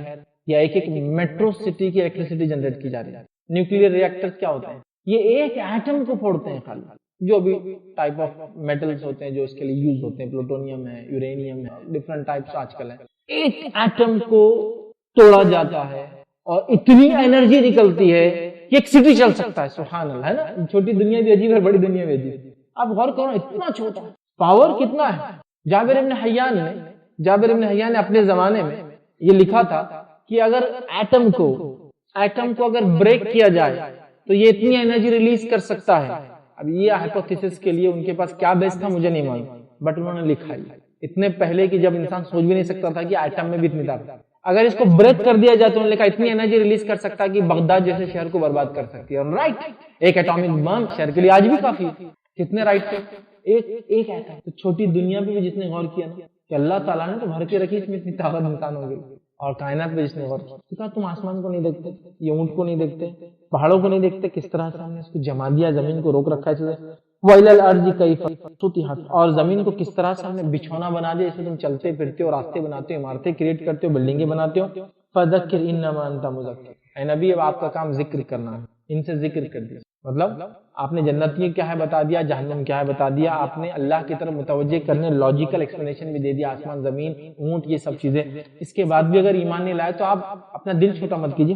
یا ایک ایک میٹرو سٹی کی الیکٹریسٹی جنریٹ کی جا رہی ہے. نیوکلیر ریئیکٹر کیا ہوتے ہیں؟ یہ ایک ایٹم کو پھوڑتے ہیں خالی. جو بھی ٹائپ آف میٹلز ہوتے ہیں جو اس کے لیے یوز ہوتے ہیں، پلوٹونیم ہے، یورینیم ہے، ڈفرنٹ ٹائپس آج کل ہیں. ایک ایٹم کو توڑا جاتا ہے اور اتنی انرجی نکلتی ہے کہ ایک سٹی چل سکتا ہے. سبحان اللہ، ہے نا. چھوٹی دنیا بھی عجیب ہے، بڑی دنیا بھی عجیب ہے. آپ غور کرو اتنا چھوٹا پاور کتنا ہے. جابر ابن حیان نے اپنے زمانے میں یہ لکھا تھا کہ اگر ایٹم کو اگر بریک کیا جائے تو یہ اتنی انرجی ریلیز کر سکتا ہے. اب یہ ہائپوتھیسس کے لیے ان کے پاس کیا بیس تھا مجھے نہیں معلوم، بٹ انہوں نے لکھا ہے اتنے پہلے کہ جب انسان سوچ بھی نہیں سکتا تھا کہ ایٹم میں بھی اتنی طاقت. اگر اس کو بریک کر دیا جائے تو انہوں نے کہا اتنی انرجی ریلیز کر سکتا ہے کہ بغداد جیسے شہر کو برباد کر سکتی ہے. رائٹ، ایک ایٹامک بم شہر کے لیے آج بھی کافی ہے. کتنے رائٹ تھے ایک ایٹم. تو چھوٹی دنیا پہ بھی جس نے غور کیا نا کہ اللہ تعالیٰ نے تو بھر کے رکھی اس میں اتنی طاقت انسان ہو گئی. اور کائنات پہ جس نے غور کیا، تم آسمان کو نہیں دیکھتے، یہ اونٹ کو نہیں دیکھتے، پہاڑوں کو نہیں دیکھتے، کس طرح سے ہم نے اس کو جما دیا، زمین کو روک رکھا ہے. وَإِلَى الْأَرْضِ كَيْفَ سُطِحَتْ، اور زمین کو کس طرح سے ہم نے بچھونا بنا دیا، اس میں تم چلتے پھرتے ہو، راستے بناتے ہو، عمارتیں کریٹ کرتے ہو، بلڈنگیں بناتے ہو. فَذَكِّرْ إِنَّمَا أَنْتَ مُذَكِّرٌ، اے نبی اب آپ کا کام ذکر کرنا ہے. ان سے ذکر کر دیا، مطلب آپ نے جنتی کیا ہے بتا دیا، جہنم کیا ہے بتا دیا. آپ نے اللہ کی طرف متوجہ کرنے لاجیکل ایکسپلینیشن بھی دے دیا، آسمان زمین اونٹ یہ سب چیزیں. اس کے بعد بھی اگر ایمان نہیں لائے تو آپ اپنا دل چھوٹا مت کیجیے،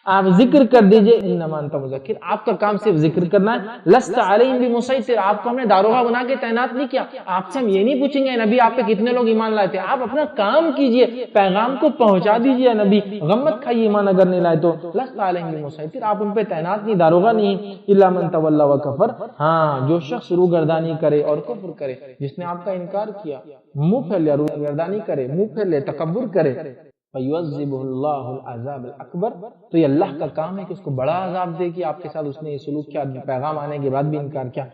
آپ ذکر کر دیجئے. انما انت مذکر، آپ کا کام صرف ذکر کرنا ہے. لست علیہم بمسیطر، آپ کو ہم نے داروغہ بنا کے تعینات نہیں کیا. آپ سے ہم یہ نہیں پوچھیں گے نبی آپ پہ کتنے لوگ ایمان لائے تھے. آپ اپنا کام کیجئے، پیغام کو پہنچا دیجئے. نبی غم مت کھائیے ایمان اگر نہیں لائے تو. لست علیہم بمسیطر، آپ ان پہ تعینات نہیں، داروغہ نہیں. الا من تولی وکفر، ہاں جو شخص روگردانی کرے اور کفر کرے، جس نے آپ کا انکار کیا، منہ پھیر لے، روگردانی کرے، منہ پھیر لے، تکبر کرے. فَيُعَذِّبُهُ اللَّهُ الْعَذَابَ الْأَكْبَرَ، تو یہ اللہ کا کام ہے کہ اس کو بڑا عذاب دے کہ آپ کے ساتھ اس نے یہ سلوک کیا، پیغام آنے کے بعد بھی انکار کیا.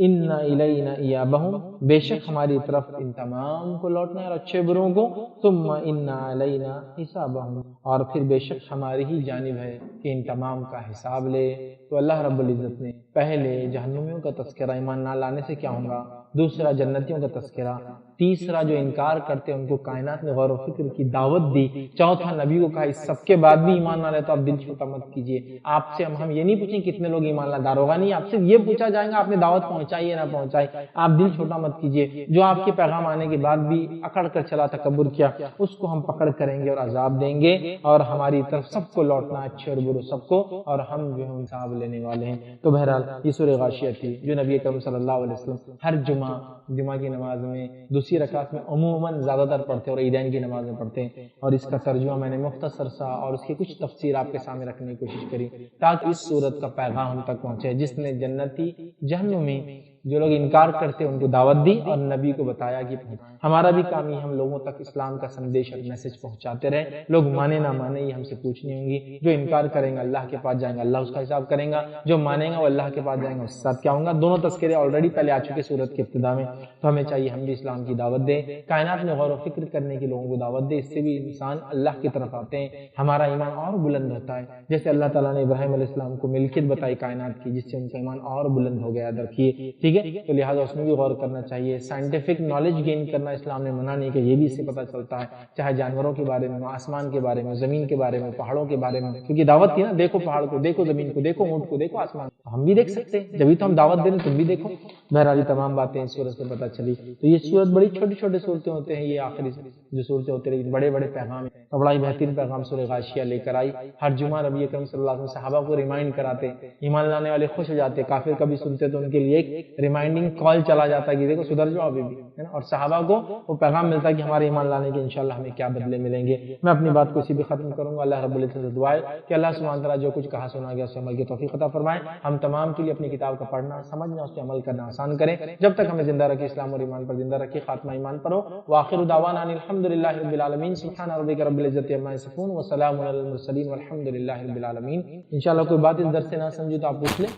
اِنَّ إِلَيْنَا إِيَابَهُمْ، بے شک ہماری طرف ان تمام کو لوٹنا ہے، اور اچھے بروں کو. ثُمَّ إِنَّ عَلَيْنَا حِسَابَهُمْ، اور پھر بے شک ہماری ہی جانب ہے کہ ان تمام کا حساب لے. تو اللہ رب العزت نے پہلے جہنمیوں کا تذکرہ، ایمان نہ لانے سے کیا ہوگا، دوسرا جنتیوں کا تذکرہ، تیسرا جو انکار کرتے ان کو کائنات میں غور و فکر کی دعوت دی، چوتھا نبی کو کہا اس سب کے بعد بھی ایمان نہ لے تو آپ دل چھوٹا مت کیجیے. آپ سے ہم یہ نہیں پوچھیں کتنے لوگ ایمان لائے، داروغہ نہیں، آپ سے یہ پوچھا جائے گا آپ نے دعوت پہنچائی ہے نہ پہنچائی. آپ دل چھوٹا مت کیجیے. جو آپ کے پیغام آنے کے بعد بھی اکڑ کر چلا، تکبر کیا، اس کو ہم پکڑ کریں گے اور عذاب دیں گے. اور ہماری طرف سب کو لوٹنا، اچھے اور برے سب کو، اور ہم جو ہم حساب لینے والے ہیں. تو بہرحال یہ سورہ غاشیہ تھی جو نبی اکرم صلی اللہ علیہ وسلم ہر جمعہ کی نماز میں دوسری رکعت میں عموماً زیادہ تر پڑھتے اور عیدین کی نماز میں پڑھتے ہیں. اور اس کا ترجمہ میں نے مختصر سا اور اس کی کچھ تفسیر آپ کے سامنے رکھنے کی کوشش کری تاکہ اس صورت کا پیغام ہم تک پہنچے. جس نے جنتی جہنمی جو لوگ انکار کرتے ان کو دعوت دی اور نبی کو بتایا کہ ہمارا بھی کام ہی ہم لوگوں تک اسلام کا سندیش اور میسج پہنچاتے رہے. لوگ مانے نہ مانے یہ ہم سے پوچھنی ہوں گی. جو انکار کریں گا اللہ کے پاس جائیں گا، اللہ اس کا حساب کریں گا. جو مانیں گا وہ اللہ کے پاس جائیں گا، اس کے ساتھ کیا ہوں گا. دونوں تذکرے آلریڈی پہلے آ چکے صورت کے ابتدا میں. تو ہمیں چاہیے ہم بھی اسلام کی دعوت دیں، کائنات میں غور و فکر کرنے کے لوگوں کو دعوت دیں. اس سے بھی انسان اللہ کی طرف آتے ہیں، ہمارا ایمان اور بلند ہوتا ہے. جیسے اللہ تعالیٰ نے ابراہیم علیہ السلام کو ملکیت بتائی کائنات کی، جس سے ان کا ایمان اور بلند ہو گیا. یاد رکھیے، ٹھیک ہے. تو لہٰذا اس میں بھی غور کرنا چاہیے. سائنٹیفک نالج گین کرنا اسلام نے منع نہیں کہ یہ بھی اس سے پتہ چلتا ہے، چاہے جانوروں کے بارے میں، آسمان کے بارے میں، زمین کے بارے میں، پہاڑوں کے بارے میں. کیونکہ دعوت تھی نا، دیکھو پہاڑ کو، دیکھو زمین کو، دیکھو اونٹ کو، دیکھو آسمان کو. ہم بھی دیکھ سکتے ہیں، جبھی تو ہم دعوت دے رہے ہیں، تم بھی دیکھو. بہرحال تمام باتیں اس سورت سے پتہ چلی. تو یہ سورت بڑی چھوٹی چھوٹی صورتیں ہوتے ہیں، یہ آخری جو صورتیں ہوتے ہیں، بڑے بڑے پیغام ہیں. اور بڑا ہی بہترین پیغام سورہ غاشیہ لے کر آئی. ہر جمعہ نبی اکرم صلی اللہ علیہ وسلم صحابہ کو ریمائنڈ کراتے، ایمان لانے والے خوش ہو جاتے. کافر کبھی سنتے تو ان کے لیے ایک ریمائنڈنگ کال چلا جاتا کہ دیکھو سدھر جاؤ ابھی بھی، ہے نا. اور صحابہ کو وہ پیغام ملتا ہے کہ ہمارے ایمان لانے کے انشاءاللہ ہمیں کیا بدلے ملیں گے. میں اپنی بات کو اسی بھی ختم کروں گا. اللہ رب العزت سے دعا ہے کہ اللہ سبحانہ تعالیٰ جو کچھ کہا سنا گیا اس عمل کی توفیق عطا فرمائے. ہم تمام کے لیے اپنی کتاب کا پڑھنا، سمجھنا، اس پہ عمل کرنا آسان کریں. جب تک ہمیں زندہ رکھے اسلام اور ایمان پر زندہ رکھے، خاتمہ ایمان پر ہو. وآخر دعوانا ان الحمدللہ رب العالمین. سبحان ربک رب العزت عما یصفون وسلام علی المرسلین والحمدللہ رب العالمین. انشاءاللہ کوئی بات اس درس سے نہ سمجھے تو آپ پوچھ لیں.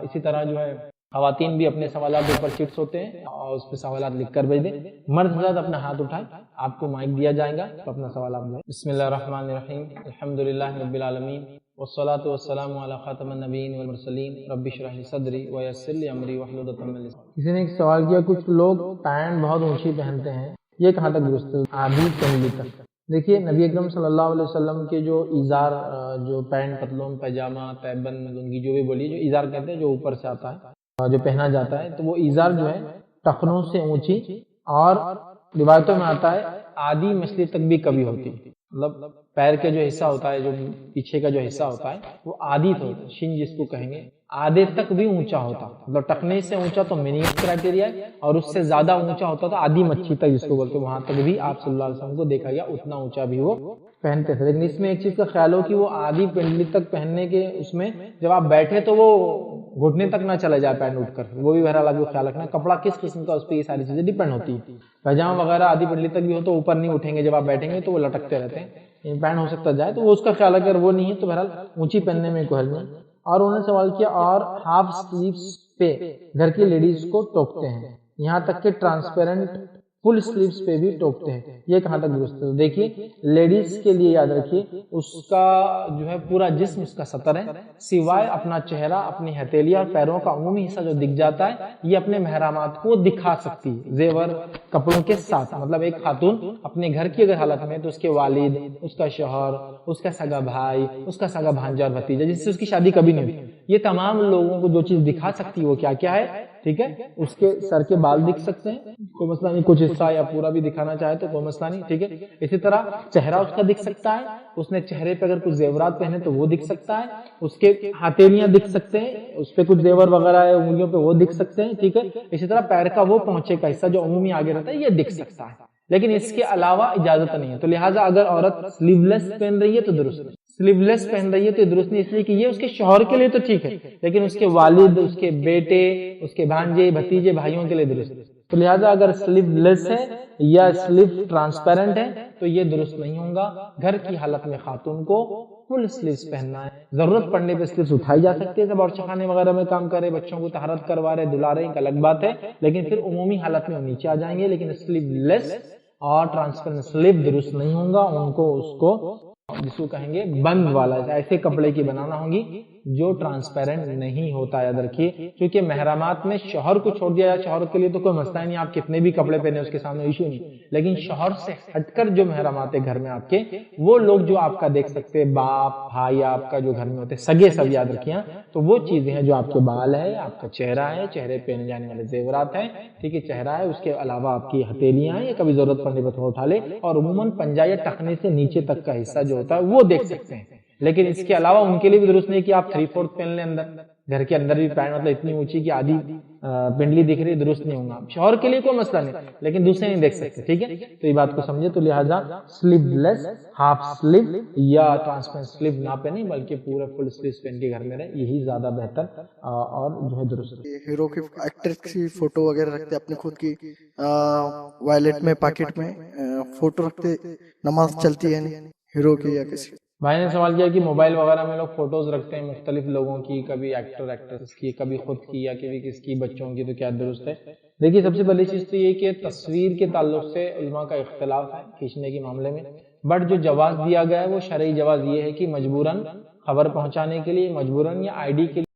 اسی طرح جو ہے خواتین بھی اپنے سوالات کے اوپر چٹس ہوتے ہیں اور اس پہ سوالات لکھ کر بھیج دیں. مرد حضرات اپنا ہاتھ اٹھائیں، آپ کو مائک دیا جائے گا تو اپنا سوال آپ دیں. بسم اللہ الرحمن الرحیم. الحمدللہ رب العالمین والصلاة والسلام علی خاتم النبیین والمرسلین رب اشرح لی صدری ویسر لی امری واحلل عقدۃ من لسانی۔ کسی نے ایک سوال کیا، کچھ لوگ پینٹ بہت اونچی پہنتے ہیں، یہ کہاں تک درست ہے؟ آدھی پنڈلی تک۔ دیکھیے نبی اکرم صلی اللہ علیہ وسلم کے جو ایزار، جو پینٹ، پتلون، پیجامہ، تیبند، لنگی، جو بھی بولیے، جو ایزار کہتے ہیں جو اوپر سے آتا ہے، جو پہنا جاتا ہے، تو وہ ایزار جو ہے ٹخنوں سے اونچی، اور روایتوں میں آتا ہے آدھی مچھلی تک بھی کبھی ہوتی، مطلب پیر کا جو حصہ ہوتا ہے، جو پیچھے کا جو حصہ ہوتا ہے وہ آدھی تو شن جس کو کہیں گے آدھے تک بھی اونچا ہوتا، مطلب ٹخنے سے اونچا تو منیمم کرائٹیریا ہے، اور اس سے زیادہ اونچا ہوتا تو آدھی مچھی تک جس کو بولتے، وہاں تک بھی آپ صلی اللہ علیہ وسلم کو دیکھا گیا اتنا اونچا بھی وہ پہنتے تھے۔ لیکن اس میں ایک چیز کا خیال ہو کہ وہ آدھی پنڈلی تک پہننے کے اس میں جب آپ بیٹھے تو وہ گھٹنے تک نہ چلا جائے پینٹ اٹھ کر، وہ بھی بہرحال آپ کو خیال رکھنا ہے کپڑا کس قسم کا، اس پہ یہ ساری چیزیں ڈیپینڈ ہوتی ہیں۔ پائجامہ وغیرہ آدھی پنڈلی تک بھی ہو تو اوپر نہیں اٹھیں گے، جب آپ بیٹھیں گے تو وہ لٹکتے رہتے ہیں، پینٹ ہو سکتا جائے تو وہ اس کا خیال، اگر وہ نہیں ہے تو بہرحال اونچی پہننے میں کوئی حل نہیں۔ اور انہوں نے سوال کیا، اور ہاف سلیوز پہ گھر کی لیڈیز کو ٹوکتے ہیں، یہاں تک کہ ٹرانسپیرنٹ فل سلیوز پہ بھی ٹوکتے ہیں، یہ کہاں تک درست ہے؟ دیکھیے لیڈیز کے لیے یاد رکھیے اس کا جو ہے پورا جسم اس کا سطر ہے، سوائے اپنا چہرہ، اپنی ہتھیلی اور پیروں کا عمومی حصہ جو دکھ جاتا ہے یہ اپنے محرمات کو دکھا سکتی ہے زیور کپڑوں کے ساتھ۔ مطلب ایک خاتون اپنے گھر کی اگر حالت میں تو اس کے والد، اس کا شوہر، اس کا سگا بھائی، اس کا سگا بھانجا اور بھتیجا جس سے اس کی شادی کبھی نہیں ہوئی، یہ تمام لوگوں کو جو چیز دکھا سکتی ہے وہ کیا کیا ہے؟ ٹھیک ہے، اس کے سر کے بال دکھ سکتے ہیں، کوئی مسئلہ نہیں، کچھ حصہ یا پورا بھی دکھانا چاہے تو کوئی مسئلہ نہیں، ٹھیک ہے۔ اسی طرح چہرہ اس کا دکھ سکتا ہے، اس نے چہرے پہ اگر کچھ زیورات پہنے تو وہ دکھ سکتا ہے، اس کے ہتھیلیاں دکھ سکتے ہیں، اس پہ کچھ زیور وغیرہ ہے انگلیوں پہ وہ دکھ سکتے ہیں، ٹھیک ہے۔ اسی طرح پیر کا وہ پہنچے کا حصہ جو عمومی آگے رہتا ہے یہ دکھ سکتا ہے، لیکن اس کے علاوہ اجازت نہیں ہے۔ تو لہٰذا اگر عورت سلیو لیس پہن رہی ہے تو درست ہے، سلیو لیس پہن رہی ہے تو درست نہیں، اس لیے کہ یہ اس کے شوہر کے لیے تو ٹھیک ہے، لیکن اس کے والد، اس کے بیٹے، اس کے بھانجے، بھتیجے، بھائیوں کے لیے درست ہے۔ تو لہٰذا اگر سلیو لیس ہے یا سلیو ٹرانسپیرنٹ ہے تو یہ درست نہیں ہوگا۔ گھر کی حالت میں خاتون کو فل سلیوز پہننا ہے، ضرورت پڑنے پہ سلیوز اٹھائی جا سکتی ہے، جب اور چخانے وغیرہ میں کام کرے، بچوں کو طہارت کروا رہے، دلا رہے، ایک الگ بات ہے، لیکن پھر عمومی حالت میں وہ نیچے آ جائیں گے۔ لیکن سلیو لیس اور ٹرانسپیرنٹ سلیو درست نہیں ہوگا، ان کو اس کو جس کو کہیں گے بند والا، ایسے کپڑے کی بنانا ہوگی جو ٹرانسپیرنٹ نہیں ہوتا، یاد رکھیے، کیونکہ محرمات میں شوہر کو چھوڑ دیا جائے، شوہر کے لیے تو کوئی مسئلہ نہیں، آپ کتنے بھی کپڑے پہنے اس کے سامنے ایشو نہیں، لیکن شوہر سے ہٹ کر جو محرمات ہے گھر میں آپ کے، وہ لوگ جو آپ کا دیکھ سکتے، باپ، بھائی آپ کا جو گھر میں ہوتے سگے، سب یاد رکھیے، تو وہ چیزیں ہیں جو آپ کے بال ہے، آپ کا چہرہ ہے، چہرے پہنے جانے والے زیورات ہیں، ٹھیک ہے، چہرہ ہے، اس کے علاوہ آپ کی ہتھیلیاں ہیں، یہ کبھی ضرورت پڑنے پر اٹھا لے، اور عموماً پنجہ یا ٹخنے سے نیچے تک کا حصہ جو ہوتا ہے وہ دیکھ سکتے ہیں، لیکن اس کے علاوہ ان کے لیے بھی درست نہیں کہ آپ 3/4 پہن لیں اندر، گھر کے اندر بھی پینٹ مطلب اتنی اونچی کہ آدھی پنڈلی دکھ رہی، درست نہیں ہوگا۔ شوہر کے لیے کوئی مسئلہ نہیں، لیکن دوسرے نہیں دیکھ سکتے، ٹھیک ہے، تو یہ بات کو سمجھے۔ تو لہٰذا سلیو لیس، ہاف سلیو یا ٹرانسپیرنٹ سلیو نہ پہنیں، بلکہ پورا فل سلیو پہن کے گھر میں رہے، یہی زیادہ بہتر اور جو ہے درست ہے۔ ہیرو کے ایکٹر کی فوٹو وغیرہ رکھتے اپنے خود کی وائلٹ میں، پاکٹ میں فوٹو رکھتے، نماز چلتی ہے ہیرو کی یا کسی۔ بھائی نے سوال کیا کہ موبائل وغیرہ میں لوگ فوٹوز رکھتے ہیں مختلف لوگوں کی، کبھی ایکٹر ایکٹریس کی، کبھی خود کی، یا کبھی کس کی، بچوں کی، تو کیا درست ہے؟ دیکھیے سب سے پہلی چیز تو یہ کہ تصویر کے تعلق سے علماء کا اختلاف ہے کھینچنے کے معاملے میں، بٹ جو جواز دیا گیا ہے وہ شرعی جواز یہ ہے کہ مجبوراً خبر پہنچانے کے لیے، مجبوراً یا آئی ڈی کے لیے